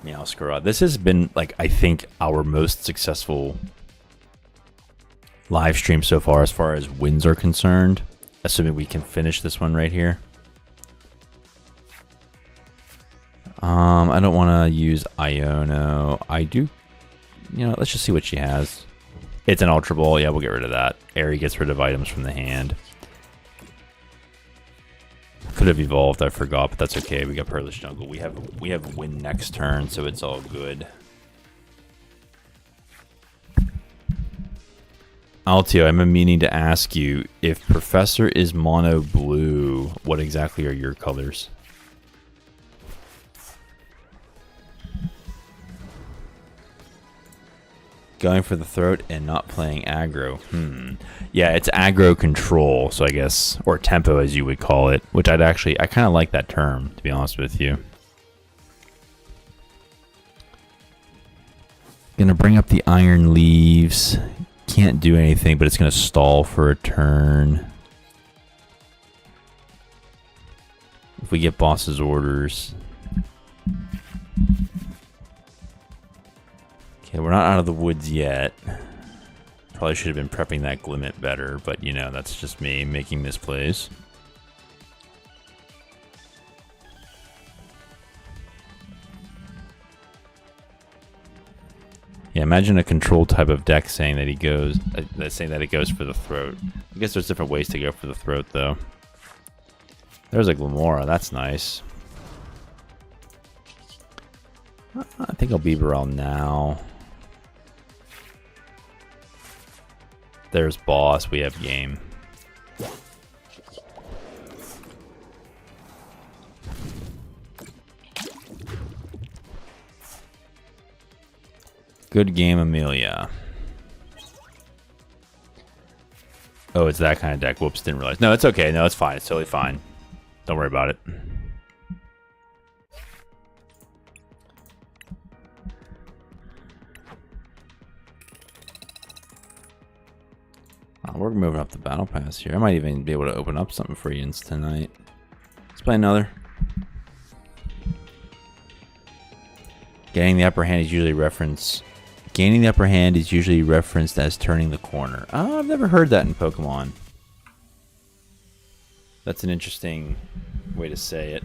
Meowscarada. This has been, like, I think our most successful live stream so far as wins are concerned. Assuming we can finish this one right here. I don't want to use Iono. I do, you know, let's just see what she has. It's an Ultra Ball. Yeah, we'll get rid of that. Aerie gets rid of items from the hand. Could have evolved, I forgot, but that's okay. We got Perilous Jungle. We have win next turn, so it's all good. Altio, I'm meaning to ask you, if Professor is mono blue, what exactly are your colors? Going for the throat and not playing aggro. Yeah, it's aggro control, so I guess, or tempo as you would call it, which I kind of like that term, to be honest with you. Gonna bring up the Iron Leaves. Can't do anything, but it's gonna stall for a turn. If we get boss's orders. Okay, we're not out of the woods yet. Probably should have been prepping that Glimmet better, but you know, that's just me making misplays. Yeah, imagine a control type of deck saying that it goes for the throat. I guess there's different ways to go for the throat, though. There's a Glimmora, that's nice. I think I'll Beaverell now. There's boss, we have game. Good game, Amelia. Oh, it's that kind of deck. Whoops, didn't realize. No, it's okay. No, it's fine. It's totally fine. Don't worry about it. We're moving up the battle pass here. I might even be able to open up something for you tonight. Let's play another. Gaining the upper hand is usually referenced. Gaining the upper hand is usually referenced as turning the corner. Oh, I've never heard that in Pokemon. That's an interesting way to say it.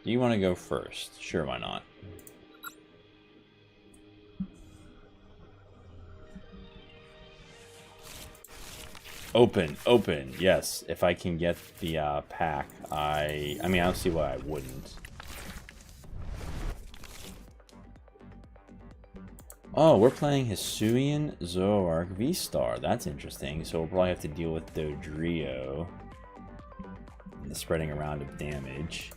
Do you want to go first? Sure, why not? Open, open, yes. If I can get the pack, I mean, I don't see why I wouldn't. Oh, we're playing Hisuian Zoroark V-Star. That's interesting. So we'll probably have to deal with Dodrio. And the spreading around of damage.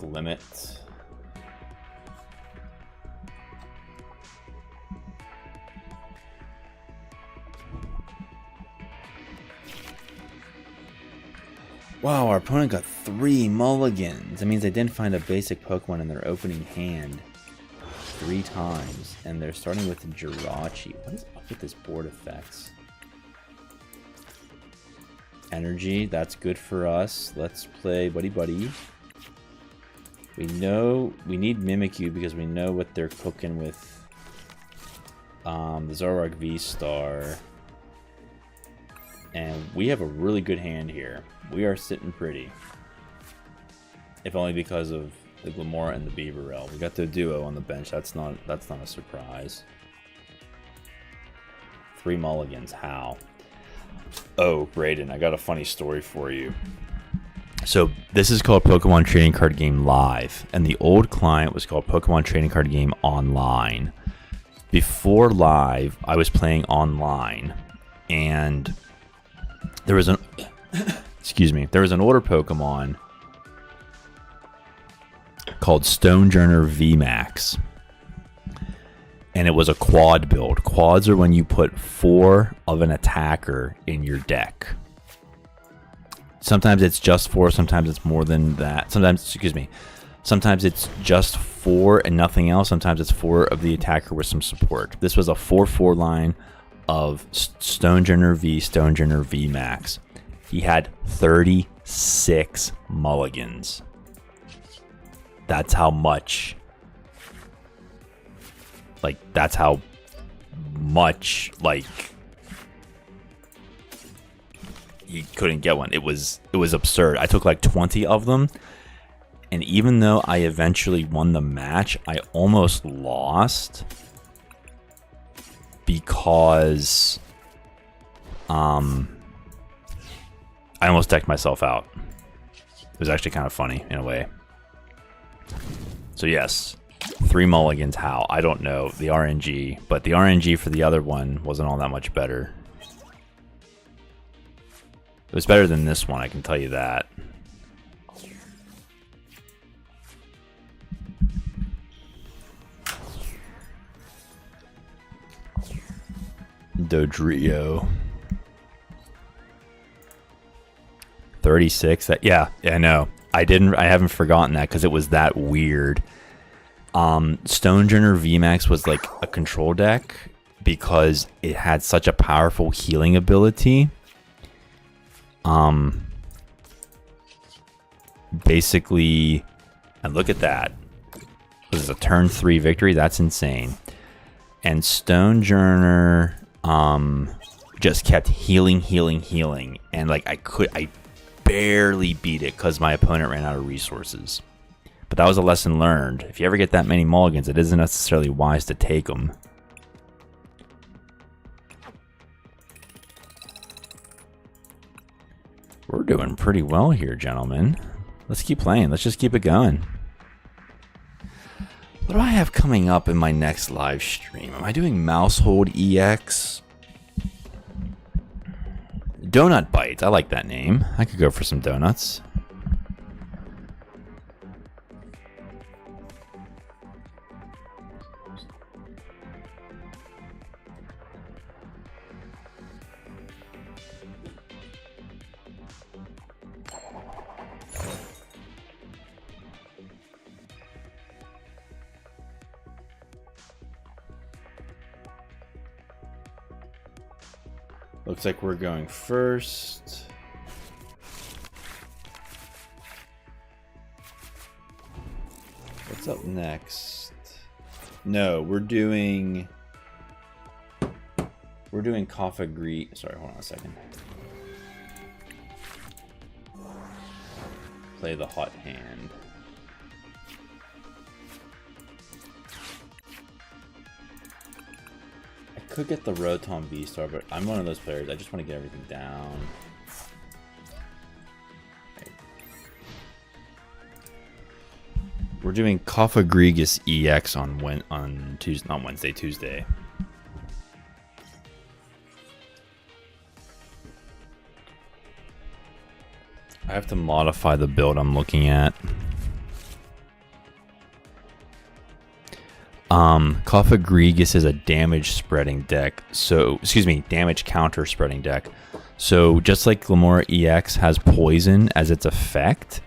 Limit. Wow, our opponent got 3 mulligans. That means they didn't find a basic Pokemon in their opening hand 3 times. And they're starting with Jirachi. What is up with this board effects? Energy, that's good for us. Let's play Buddy Buddy. We know we need Mimikyu because we know what they're cooking with the Zoroark V-Star. And we have a really good hand here. We are sitting pretty. If only because of the Glimmora and the Beaverell. We got the duo on the bench. That's not a surprise. 3 mulligans. How? Oh, Brayden, I got a funny story for you. So this is called Pokemon Trading Card Game Live, and the old client was called Pokemon Trading Card Game Online. Before Live, I was playing online, and there was an there was an older Pokemon called Stonejourner VMAX, and it was a quad build. Quads are when you put 4 of an attacker in your deck. Sometimes it's just 4, sometimes it's more than that. Sometimes it's just 4 and nothing else. Sometimes it's 4 of the attacker with some support. This was a 4/4 line of Stonejourner V Max. He had 36 mulligans. That's how much. Like, that's how much, like, he couldn't get one. It was absurd. I took like 20 of them, and even though I eventually won the match, I almost lost because I almost decked myself out. It was actually kind of funny in a way. So yes, 3 mulligans. How? I don't know. The RNG, but the RNG for the other one wasn't all that much better. It was better than this one, I can tell you that. Dodrio. 36. Yeah, I know. I haven't forgotten that because it was that weird. Stonejourner VMAX was like a control deck because it had such a powerful healing ability. Basically, and look at that. This is a turn 3 victory. That's insane. And Stonejourner just kept healing, and like I barely beat it because my opponent ran out of resources. But that was a lesson learned. If you ever get that many mulligans, it isn't necessarily wise to take them. We're doing pretty well here, gentlemen. Let's keep playing. Let's just keep it going. What do I have coming up in my next live stream? Am I doing Mousehold EX? Donut Bites. I like that name. I could go for some donuts. Looks like we're going first. What's up next? No, we're doing Kafagri. Sorry, hold on a second. Play the hot hand. Could get the Rotom V-Star, but I'm one of those players. I just want to get everything down. Okay. We're doing Kofagrigus EX on Tuesday, not Wednesday, Tuesday. I have to modify the build I'm looking at. Kofagrigus is a damage spreading deck. So, damage counter spreading deck. So, just like Glimmora EX has poison as its effect,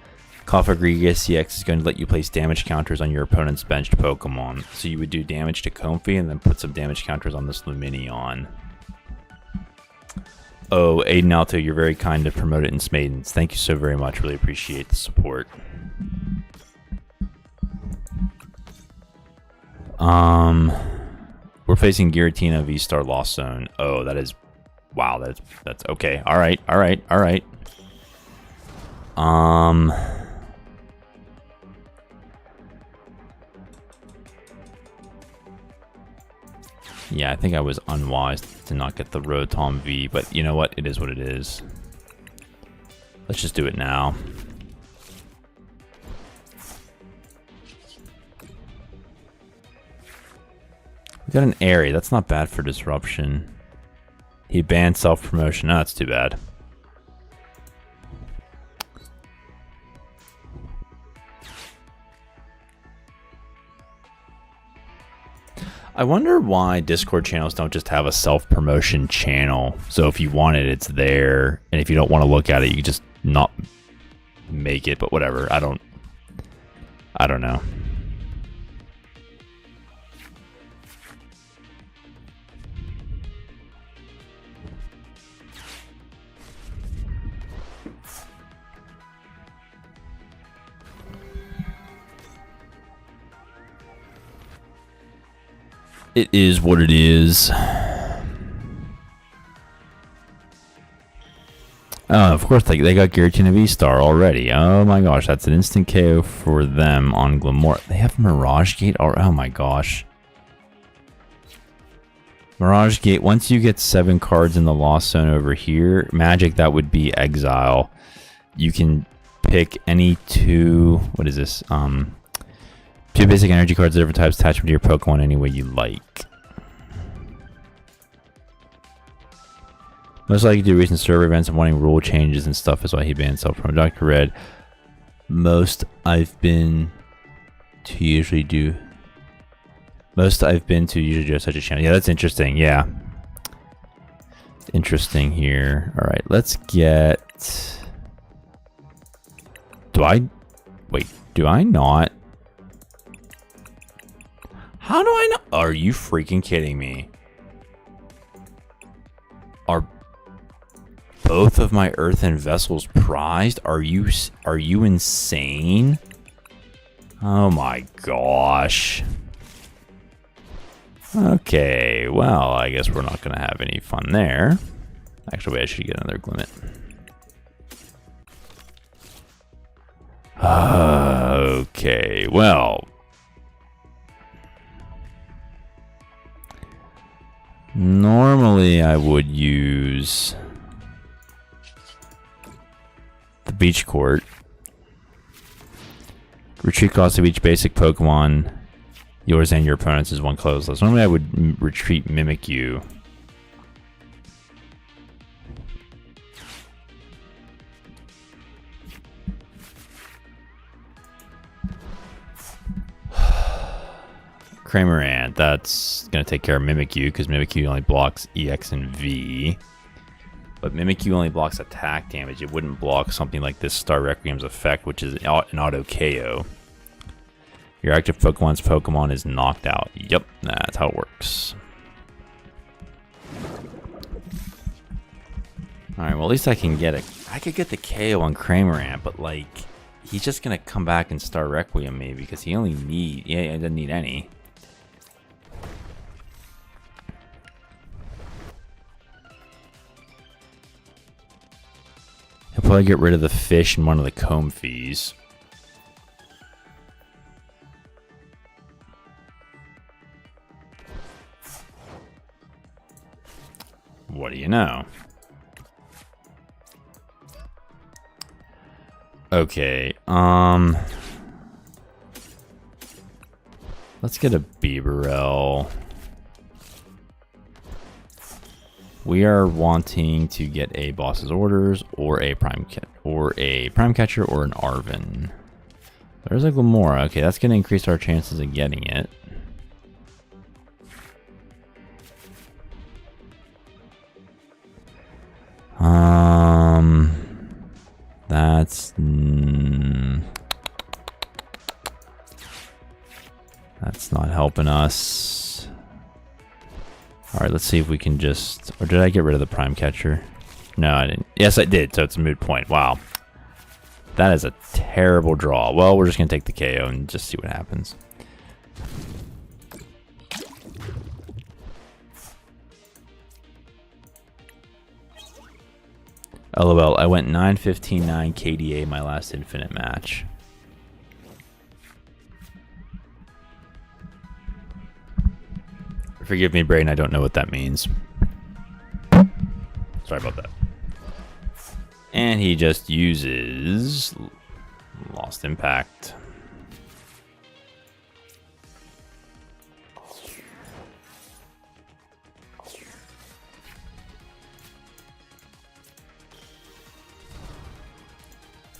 Kofagrigus EX is going to let you place damage counters on your opponent's benched Pokemon. So, you would do damage to Comfey and then put some damage counters on this Lumineon. Oh, Aiden Alto, you're very kind to promote it in Smadens. Thank you so very much. Really appreciate the support. We're facing Giratina V-Star Lost Zone. Oh, that is... Wow, that's... Okay, alright. Yeah, I think I was unwise to not get the Rotom V, but you know what? It is what it is. Let's just do it now. We got an Airy. That's not bad for disruption. He banned self-promotion. Oh, that's too bad. I wonder why Discord channels don't just have a self-promotion channel. So if you want it, it's there. And if you don't want to look at it, you can just not make it. But whatever. I don't know. It is what it is. Of course, they got guaranteed a V-Star already. Oh my gosh, that's an instant KO for them on Glimmora. They have Mirage Gate? Oh my gosh. Mirage Gate, once you get 7 cards in the Lost Zone over here, Magic, that would be Exile. You can pick any 2, what is this? 2 basic energy cards of different types, attach them to your Pokemon any way you like. Most likely due to recent server events and wanting rule changes and stuff is why he banned self-promo. Dr. Red. Most I've been to usually do such a channel. Yeah, that's interesting. Yeah. Interesting here. Alright, let's get... Do I not? How do I know? Are you freaking kidding me? Are both of my earthen vessels prized? Are you insane? Oh my gosh. Okay, well, I guess we're not gonna have any fun there. Actually, I should get another Glimmet. Okay, well. Normally, I would use the Beach Court. Retreat cost of each basic Pokemon, yours and your opponent's, is 1 close less. Normally, I would retreat Mimikyu. Cramorant, that's going to take care of Mimikyu, because Mimikyu only blocks EX and V. But Mimikyu only blocks attack damage. It wouldn't block something like this Star Requiem's effect, which is an auto KO. Your active Pokemon's Pokemon is knocked out. Yep, that's how it works. Alright, well at least I can get I could get the KO on Cramorant, but like, he's just going to come back and Star Requiem me, because he only he doesn't need any. He'll probably get rid of the fish and one of the Comfeys. What do you know? Okay, let's get a Bibarel. We are wanting to get a Boss's Orders or a Prime Catcher or an Arven. There's a Glimmora. Okay, that's going to increase our chances of getting it. That's not helping us. Alright, let's see if we can just... Or did I get rid of the Prime Catcher? No, I didn't. Yes, I did, so it's a moot point. Wow. That is a terrible draw. Well, we're just going to take the KO and just see what happens. LOL, I went 9-15-9 KDA my last Infinite match. Forgive me, Braden, I don't know what that means. Sorry about that. And he just uses Lost Impact.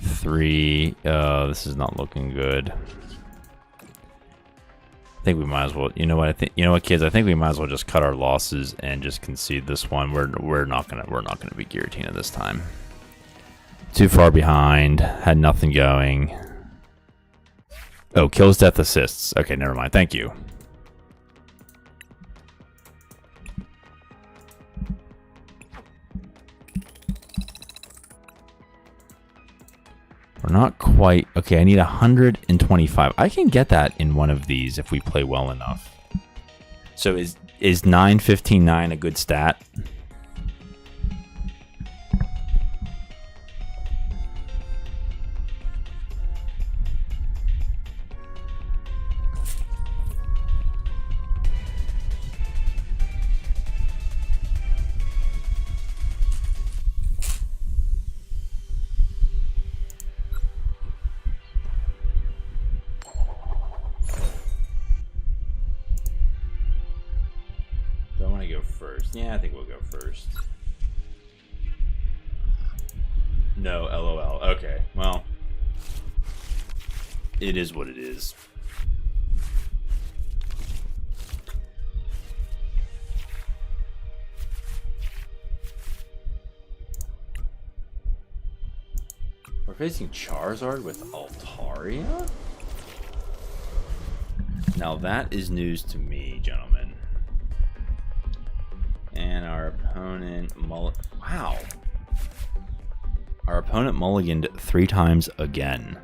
Three. This is not looking good. think we might as well. You know what? You know what, kids? I think we might as well just cut our losses and just concede this one. We're not gonna be guillotining this time. Too far behind. Had nothing going. Oh, kills, death, assists. Okay, never mind. Thank you. We're not quite... Okay, I need 125. I can get that in one of these if we play well enough. So is 9-15-9 a good stat? Yeah, I think we'll go first. No, LOL. Okay, well, it is what it is. We're facing Charizard with Altaria? Now that is news to me, gentlemen. And our opponent wow. Our opponent mulliganed 3 times again.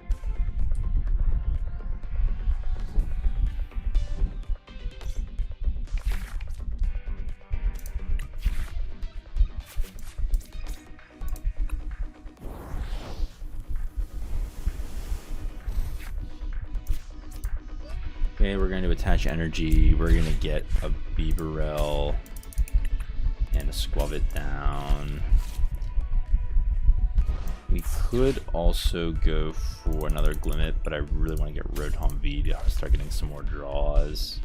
Okay, we're going to attach energy. We're going to get a Beaverell. And a Squavit down. We could also go for another Glimmet, but I really want to get Rotom V to start getting some more draws.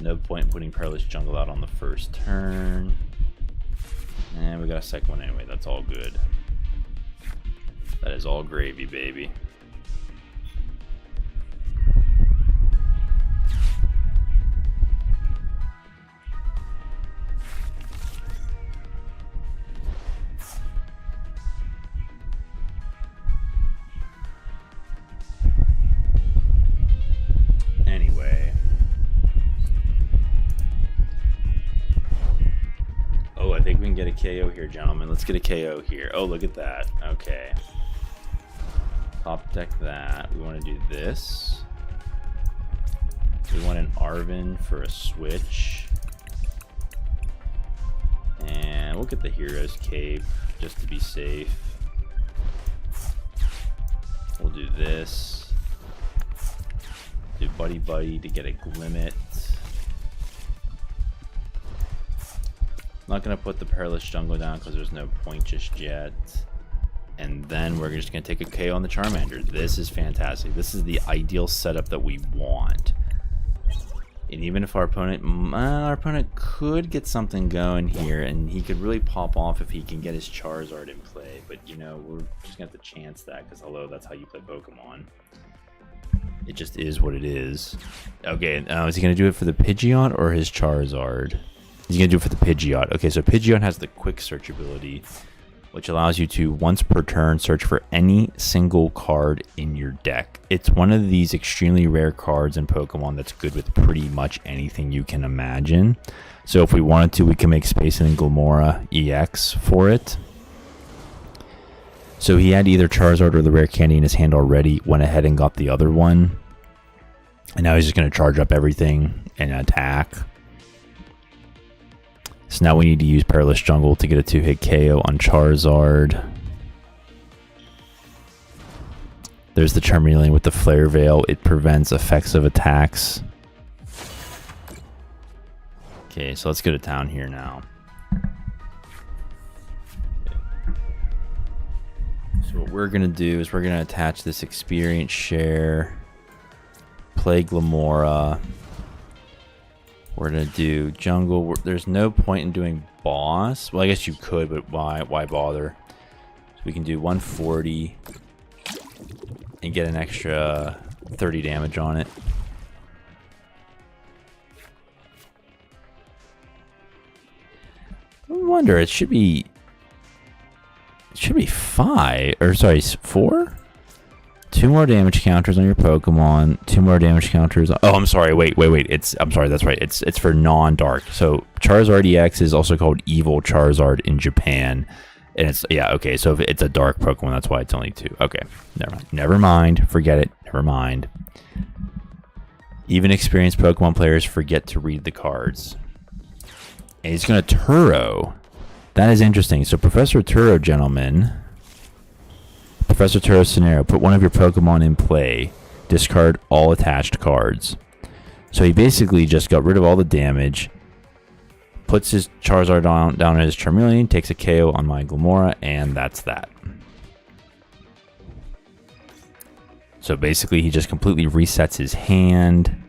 No point in putting Perilous Jungle out on the first turn. And we got a second one anyway, that's all good. That is all gravy, baby. Get a KO here, gentlemen. Let's get a KO here. Oh, look at that. Okay. Top deck that. We want to do this. We want an Arven for a switch. And we'll get the Hero's Cape just to be safe. We'll do this. Do Buddy Buddy to get a Glimmet. I'm not going to put the Perilous Jungle down because there's no point just yet. And then we're just going to take a KO on the Charmander. This is fantastic. This is the ideal setup that we want. And even if our opponent could get something going here, and he could really pop off if he can get his Charizard in play. But, you know, we're just going to have to chance that because, hello, that's how you play Pokemon. It just is what it is. Okay, is he going to do it for the Pidgeot or his Charizard? He's going to do it for the Pidgeot. Okay, so Pidgeot has the quick search ability, which allows you to, once per turn, search for any single card in your deck. It's one of these extremely rare cards in Pokemon that's good with pretty much anything you can imagine. So if we wanted to, we can make Space and Glimmora EX for it. So he had either Charizard or the Rare Candy in his hand already, went ahead and got the other one. And now he's just going to charge up everything and attack. So now we need to use Perilous Jungle to get a 2-hit KO on Charizard. There's the Charmeleon with the Flare Veil. It prevents effects of attacks. Okay, so let's go to town here now. So what we're going to do is we're going to attach this experience share. Play Glimmora. We're going to do jungle. There's no point in doing boss. Well, I guess you could, but why bother? So we can do 140 and get an extra 30 damage on it. wonder. It should be 5, or sorry, 4. 2 more damage counters on your Pokemon. 2 more damage counters. Oh, I'm sorry. Wait. I'm sorry. That's right. It's for non-dark. So Charizard EX is also called Evil Charizard in Japan, and it's okay. So if it's a dark Pokemon, that's why it's only 2. Okay, never mind. Forget it. Never mind. Even experienced Pokemon players forget to read the cards. And he's gonna Turo. That is interesting. So Professor Turo, gentlemen. Professor Turo scenario. Put one of your Pokemon in play. Discard all attached cards. So he basically just got rid of all the damage. Puts his Charizard down as Charmeleon. Takes a KO on my Glimmora. And that's that. So basically he just completely resets his hand.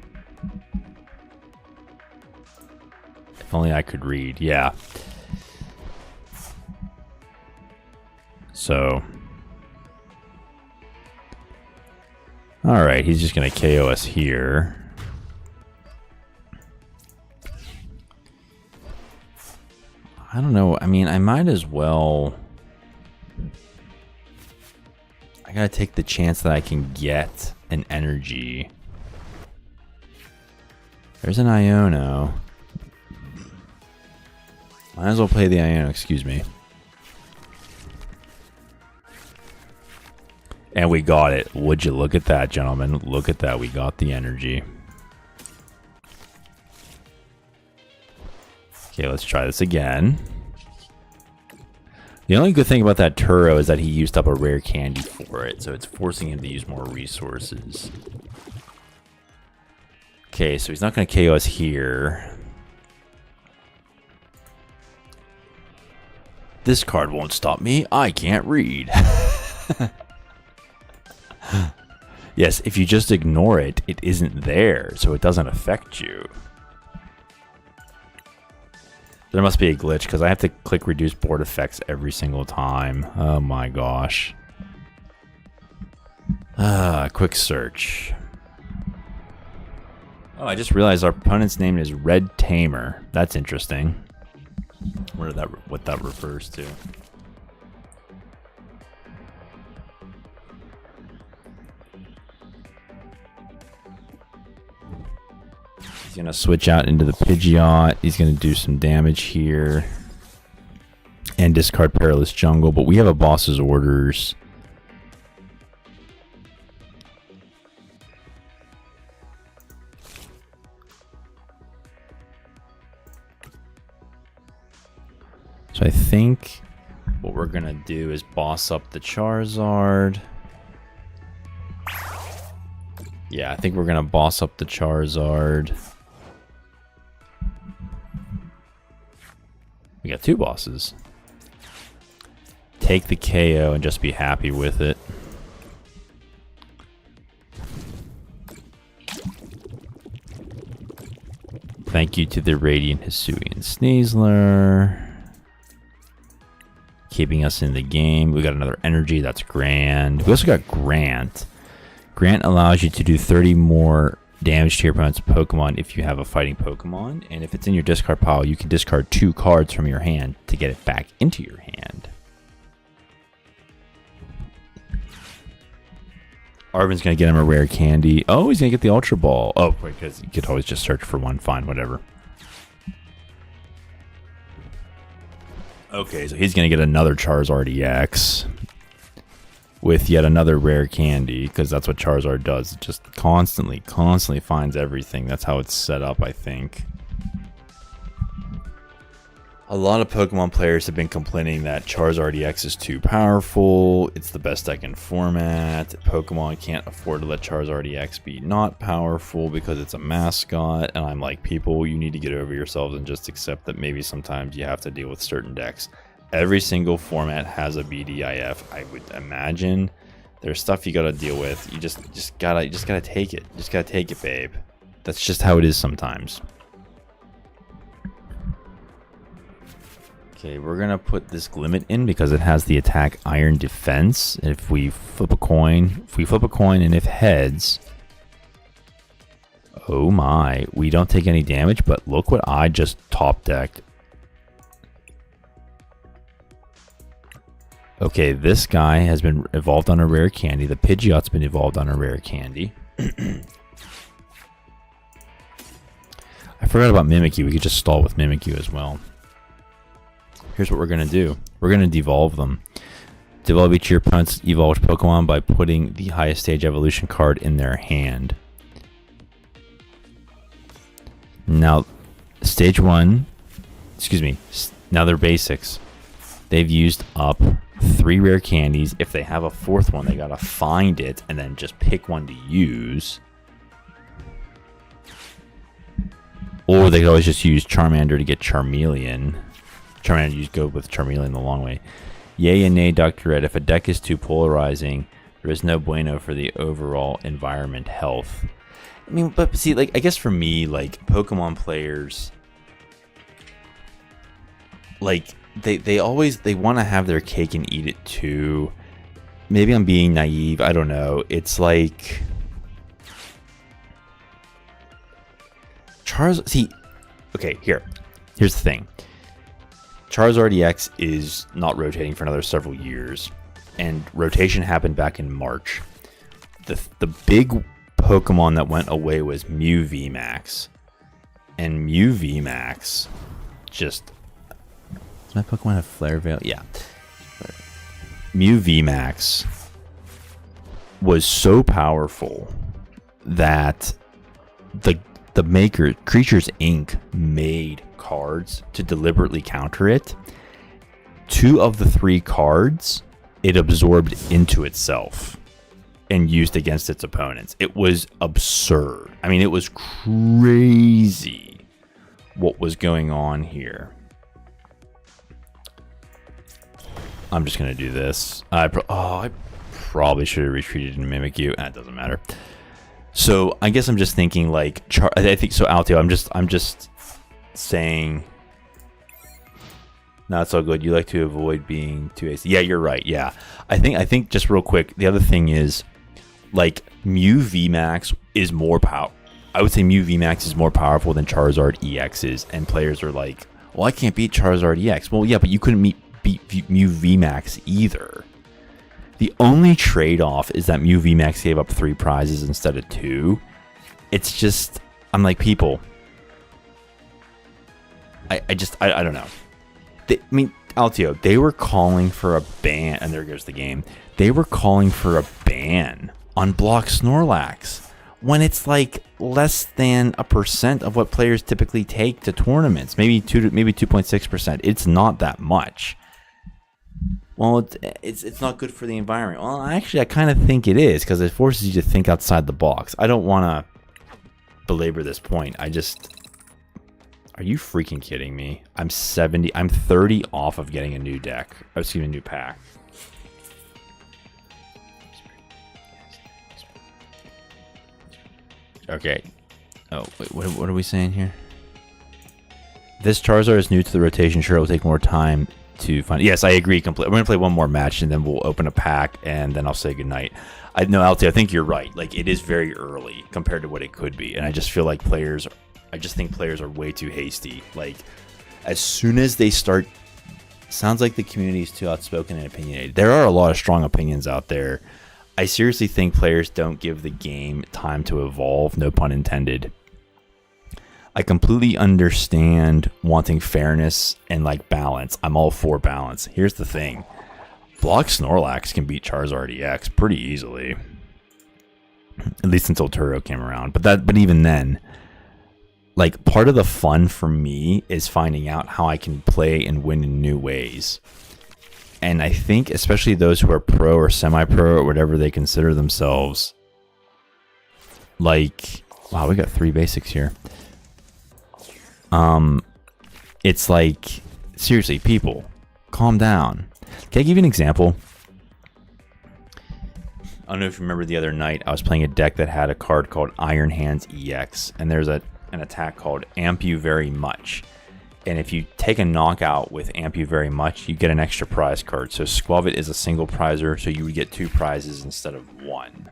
If only I could read. Yeah. So... Alright, he's just going to KO us here. I don't know. I mean, I might as well... I gotta take the chance that I can get an energy. There's an Iono. Might as well play the Iono, excuse me. And we got it. Would you look at that, gentlemen? Look at that. We got the energy. Okay, let's try this again. The only good thing about that Turo is that he used up a rare candy for it, so it's forcing him to use more resources. Okay, so he's not going to KO us here. This card won't stop me. I can't read. Yes, if you just ignore it, it isn't there, so it doesn't affect you. There must be a glitch because I have to click reduce board effects every single time. Oh my gosh. Quick search. Oh, I just realized our opponent's name is Red Tamer. That's interesting. What that refers to. He's going to switch out into the Pidgeot. He's going to do some damage here. And discard Perilous Jungle. But we have a boss's orders. So I think what we're going to do is boss up the Charizard. Yeah, I think we're going to boss up the Charizard. We got 2 bosses. Take the KO and just be happy with it. Thank you to the Radiant Hisuian Sneasler. Keeping us in the game. We got another energy. That's grand. We also got Grant. Grant allows you to do 30 more damage to your opponent's Pokemon if you have a fighting Pokemon. And if it's in your discard pile, you can discard 2 cards from your hand to get it back into your hand. Arvin's going to get him a rare candy. Oh, he's going to get the Ultra Ball. Oh, because you could always just search for one. Fine, whatever. Okay, so he's going to get another Charizard EX with yet another rare candy, because that's what Charizard does. It just constantly finds everything. That's how it's set up, I think. A lot of Pokemon players have been complaining that Charizard EX is too powerful. It's the best deck in format. Pokemon can't afford to let Charizard EX be not powerful because it's a mascot. And I'm like, people, you need to get over yourselves and just accept that maybe sometimes you have to deal with certain decks. Every single format has a BDIF. I would imagine there's stuff you gotta deal with. You just gotta take it. Just gotta take it, babe. That's just how it is sometimes. Okay, we're gonna put this Glimmet in because it has the attack Iron Defense. If we flip a coin, and if heads, oh my, we don't take any damage. But look what I just top decked. Okay, this guy has been evolved on a rare candy. The Pidgeot's been evolved on a rare candy. I forgot about Mimikyu. We could just stall with Mimikyu as well. Here's what we're going to do. We're going to devolve them. Devolve each of your opponent's evolved Pokemon by putting the highest stage evolution card in their hand. Now, stage 1, excuse me, now they're basics. They've used up 3 rare candies. If they have a 4th one, they gotta find it and then just pick one to use. Or they could always just use Charmander to get Charmeleon. Charmander, go with Charmeleon the long way. Yay and nay, Dr. Red. If a deck is too polarizing, there is no bueno for the overall environment health. I mean, but see, like, I guess for me, like, Pokemon players, like, they always want to have their cake and eat it too. Maybe I'm being naive. I don't know. It's like see, okay, here's the thing. Charizard EX is not rotating for another several years, and rotation happened back in March. The big Pokemon that went away was Mew VMAX, and Mew VMAX just... Does my Pokemon have Flare Veil? Yeah. Mew VMAX was so powerful that the maker, Creatures Inc., made cards to deliberately counter it. 2 of the 3 cards it absorbed into itself and used against its opponents. It was absurd. I mean, it was crazy what was going on here. I'm just going to do this. I probably should have retreated and Mimikyu. It doesn't matter. So I guess I'm just thinking like, I think so. Altio, I'm just saying. No, it's all good. You like to avoid being too hasty. Yeah, you're right. Yeah, I think just real quick. The other thing is, like, Mew VMAX is more power. I would say Mew VMAX is more powerful than Charizard EX is, and players are like, well, I can't beat Charizard EX. Well, yeah, but you couldn't beat Mew VMAX either. The only trade-off is that Mew VMAX gave up 3 prizes instead of 2. It's just, I'm like, people. I don't know. I mean, Altio, they were calling for a ban, and there goes the game. They were calling for a ban on Block Snorlax when it's like less than 1% of what players typically take to tournaments. Maybe 2.6%. It's not that much. Well, it's not good for the environment. Well, actually, I kind of think it is, because it forces you to think outside the box. I don't want to belabor this point. Are you freaking kidding me? I'm 30 off of getting a new deck. Oh, excuse me, a new pack. Okay. Oh, wait, what are we saying here? This Charizard is new to the rotation. Sure, it will take more time to find. Yes, I agree completely. We're gonna play one more match and then we'll open a pack and then I'll say goodnight. I know, Alti, I think you're right. Like, it is very early compared to what it could be, and I just feel like I just think players are way too hasty. Like, as soon as they start, sounds like the community is too outspoken and opinionated. There are a lot of strong opinions out there. I seriously think players don't give the game time to evolve, no pun intended. I completely understand wanting fairness and, like, balance. I'm all for balance. Here's the thing. Block Snorlax can beat Charizard EX pretty easily. At least until Turo came around. But even then, like, part of the fun for me is finding out how I can play and win in new ways. And I think especially those who are pro or semi-pro or whatever they consider themselves, like, wow, we got 3 basics here. It's like, seriously, people, calm down. Can I give you an example? I don't know if you remember the other night, I was playing a deck that had a card called Iron Hands EX, and there's an attack called Amp You Very Much. And if you take a knockout with Amp You Very Much, you get an extra prize card. So Squelvit is a single prizer, so you would get 2 prizes instead of 1.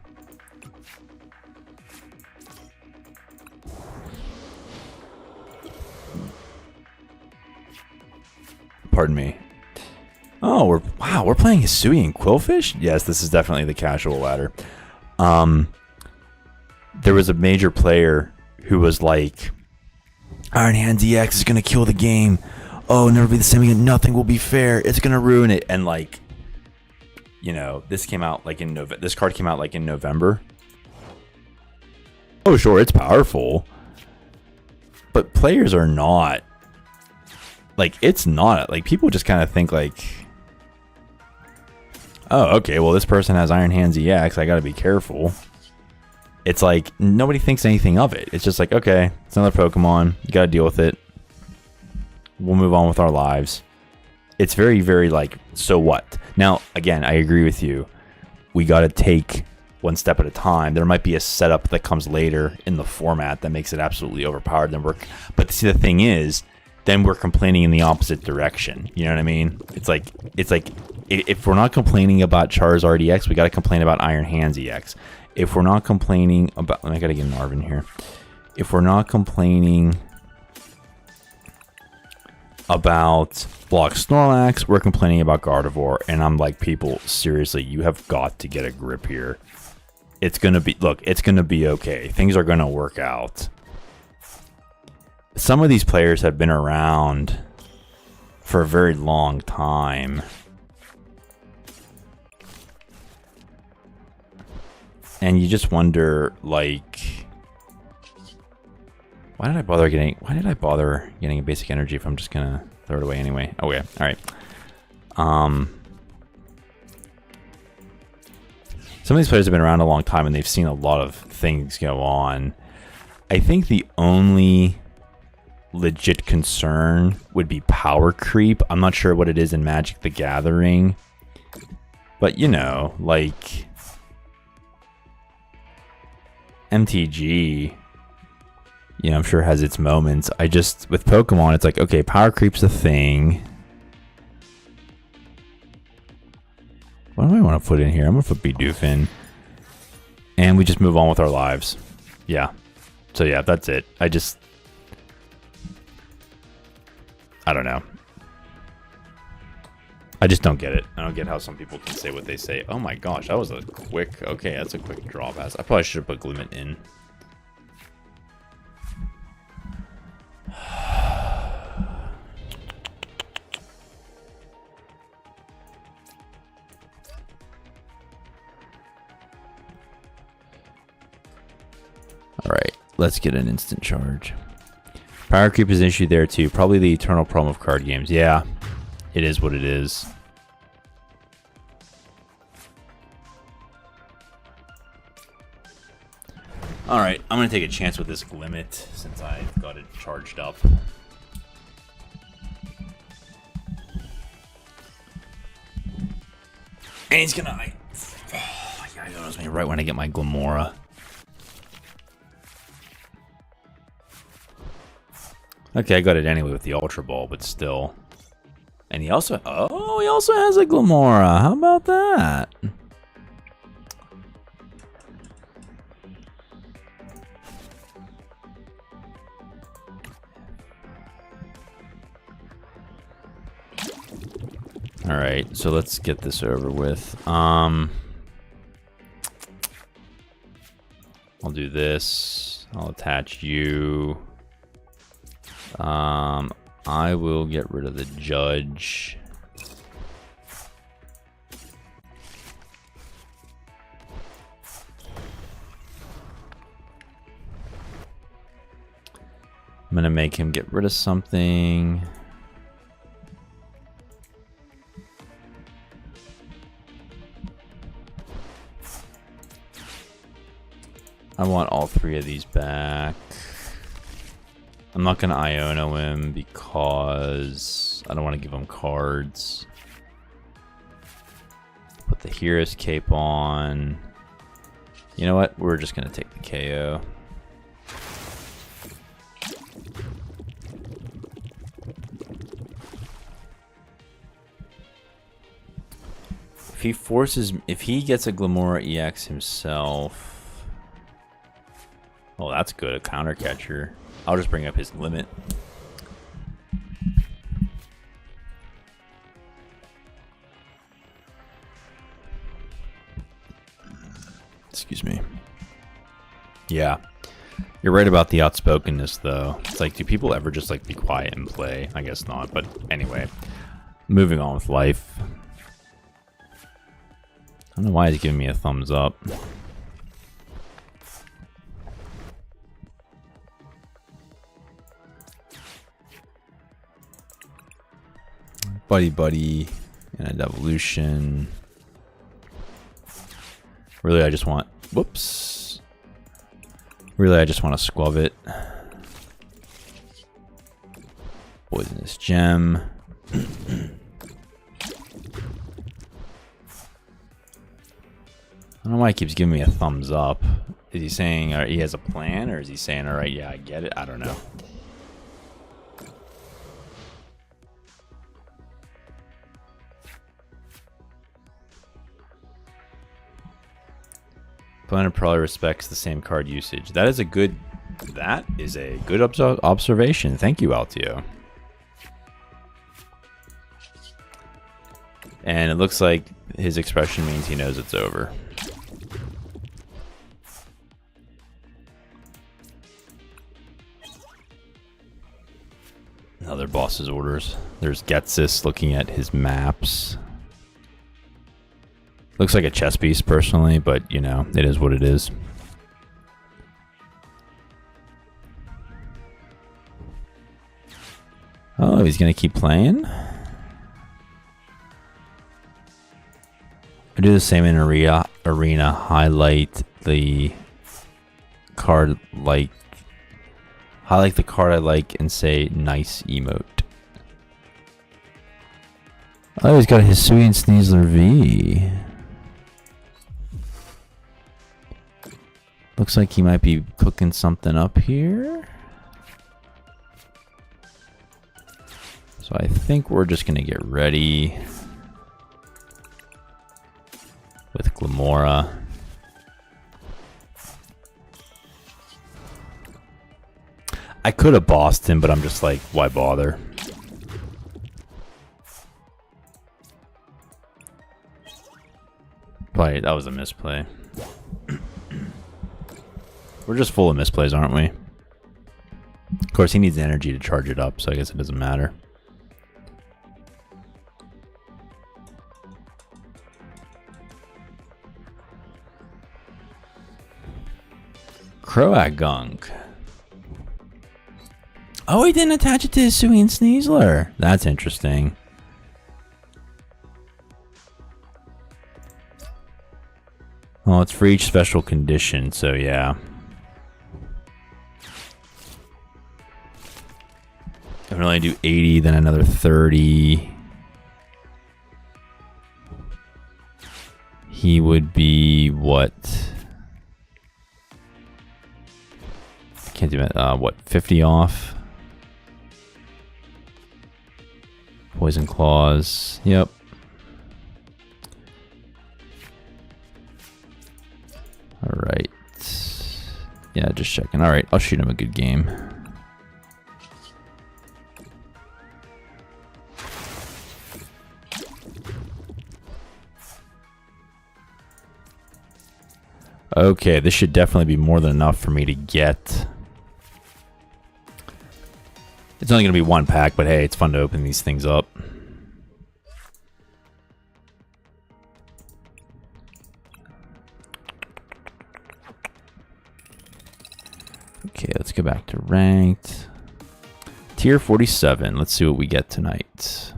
Pardon me. Oh, we're playing Hisui and Quillfish? Yes, this is definitely the casual ladder. There was a major player who was like, Iron Hands EX is gonna kill the game. Oh, never be the same again. Nothing will be fair. It's gonna ruin it. And like, you know, this came out like in November. This card came out like in November. Oh, sure, it's powerful, but players are not. Like, it's not. Like, people just kind of think like, oh, okay, well, this person has Iron Hands EX. I gotta be careful. It's like nobody thinks anything of it. It's just like, okay, it's another Pokemon. You gotta deal with it. We'll move on with our lives. It's very, very like, so what? Now, again, I agree with you. We gotta take one step at a time. There might be a setup that comes later in the format that makes it absolutely overpowered. But see, the thing is, then we're complaining in the opposite direction. You know what I mean? It's like if we're not complaining about Charizard EX, we got to complain about Iron Hands EX. If we're not complaining about, I got to get an Arvin here. If we're not complaining about Block Snorlax, we're complaining about Gardevoir. And I'm like, people, seriously, you have got to get a grip here. It's going to be, look, it's going to be okay. Things are going to work out. Some of these players have been around for a very long time. And you just wonder, like, why did I bother getting a basic energy if I'm just gonna throw it away anyway? Oh yeah, all right. Some of these players have been around a long time and they've seen a lot of things go on. I think the only legit concern would be power creep. I'm not sure what it is in Magic the Gathering, but you know, like MTG, you know, I'm sure has its moments. I just, with Pokemon, it's like, okay, power creep's a thing. What do I want to put in here? I'm going to put Bidoof. And we just move on with our lives. Yeah. So yeah, that's it. I don't know. I just don't get it. I don't get how some people can say what they say. Oh my gosh, that was a quick... Okay, that's a quick draw pass. I probably should have put Glimmet in. Alright, let's get an instant charge. Power creep is an issue there too. Probably the eternal problem of card games. Yeah, it is what it is. Alright, I'm going to take a chance with this Glimmet since I've got it charged up. And he's going to... yeah, I noticed me right when I get my Glimmora. Okay, I got it anyway with the Ultra Ball, but still. And he also... Oh, he also has a Glimmora. How about that? Alright, so let's get this over with. I'll do this. I'll attach you. I will get rid of the judge. I'm gonna make him get rid of something. I want all three of these back. I'm not going to Iono him because I don't want to give him cards. Put the Hero's Cape on. You know what? We're just going to take the KO. If he gets a Glimmora EX himself... Oh, that's good, a counter catcher. I'll just bring up his limit. Excuse me. Yeah. You're right about the outspokenness, though. It's like, do people ever just, like, be quiet and play? I guess not, but anyway. Moving on with life. I don't know why he's giving me a thumbs up. Buddy, and evolution. Really, I just want... Whoops. Really, I just want to squub it. Poisonous gem. I don't know why he keeps giving me a thumbs up. Is he saying he has a plan, or is he saying, alright, yeah, I get it? I don't know. Opponent probably respects the same card usage. That is a good observation. Thank you, Altio. And it looks like his expression means he knows it's over. Another boss's orders. There's Getsis looking at his maps. Looks like a chess piece, personally, but, you know, it is what it is. Oh, he's going to keep playing? I do the same in arena. Highlight the card highlight the card I like and say nice emote. Oh, he's got his Hisui Sneasler V. Looks like he might be cooking something up here. So I think we're just going to get ready with Glimmora. I could have bossed him, but I'm just like, why bother? Probably, that was a misplay. We're just full of misplays, aren't we? Of course, he needs energy to charge it up, so I guess it doesn't matter. Croat Gunk. Oh, he didn't attach it to his Hisui and Sneasler. That's interesting. Well, it's for each special condition, so yeah. I can only do 80, then another 30. He would be what? I can't do it. What, 50 off? Poison Claws. Yep. Alright. Yeah, just checking. Alright, I'll shoot him a good game. Okay, this should definitely be more than enough for me to get. It's only going to be one pack, but hey, it's fun to open these things up. Okay, let's go back to ranked. Tier 47. Let's see what we get tonight.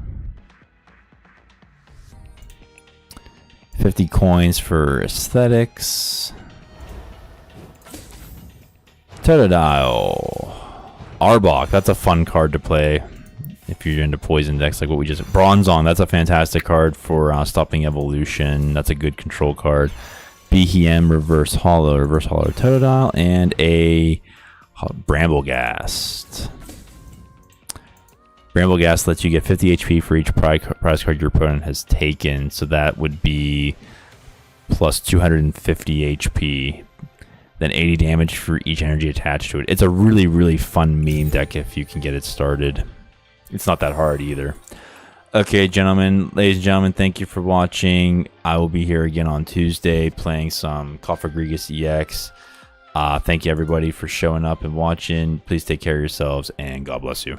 50 coins for aesthetics. Totodile. Arbok, that's a fun card to play if you're into poison decks like what we just... Bronzong, that's a fantastic card for stopping evolution. That's a good control card. Behem, Reverse Hollow Totodile, and a Bramblegast. Bramblegast lets you get 50 HP for each prize card your opponent has taken, so that would be plus 250 HP. Then 80 damage for each energy attached to it. It's a really, really fun meme deck if you can get it started. It's not that hard either. Okay, gentlemen, ladies and gentlemen, thank you for watching. I will be here again on Tuesday playing some Call for Grigas EX. Thank you, everybody, for showing up and watching. Please take care of yourselves, and God bless you.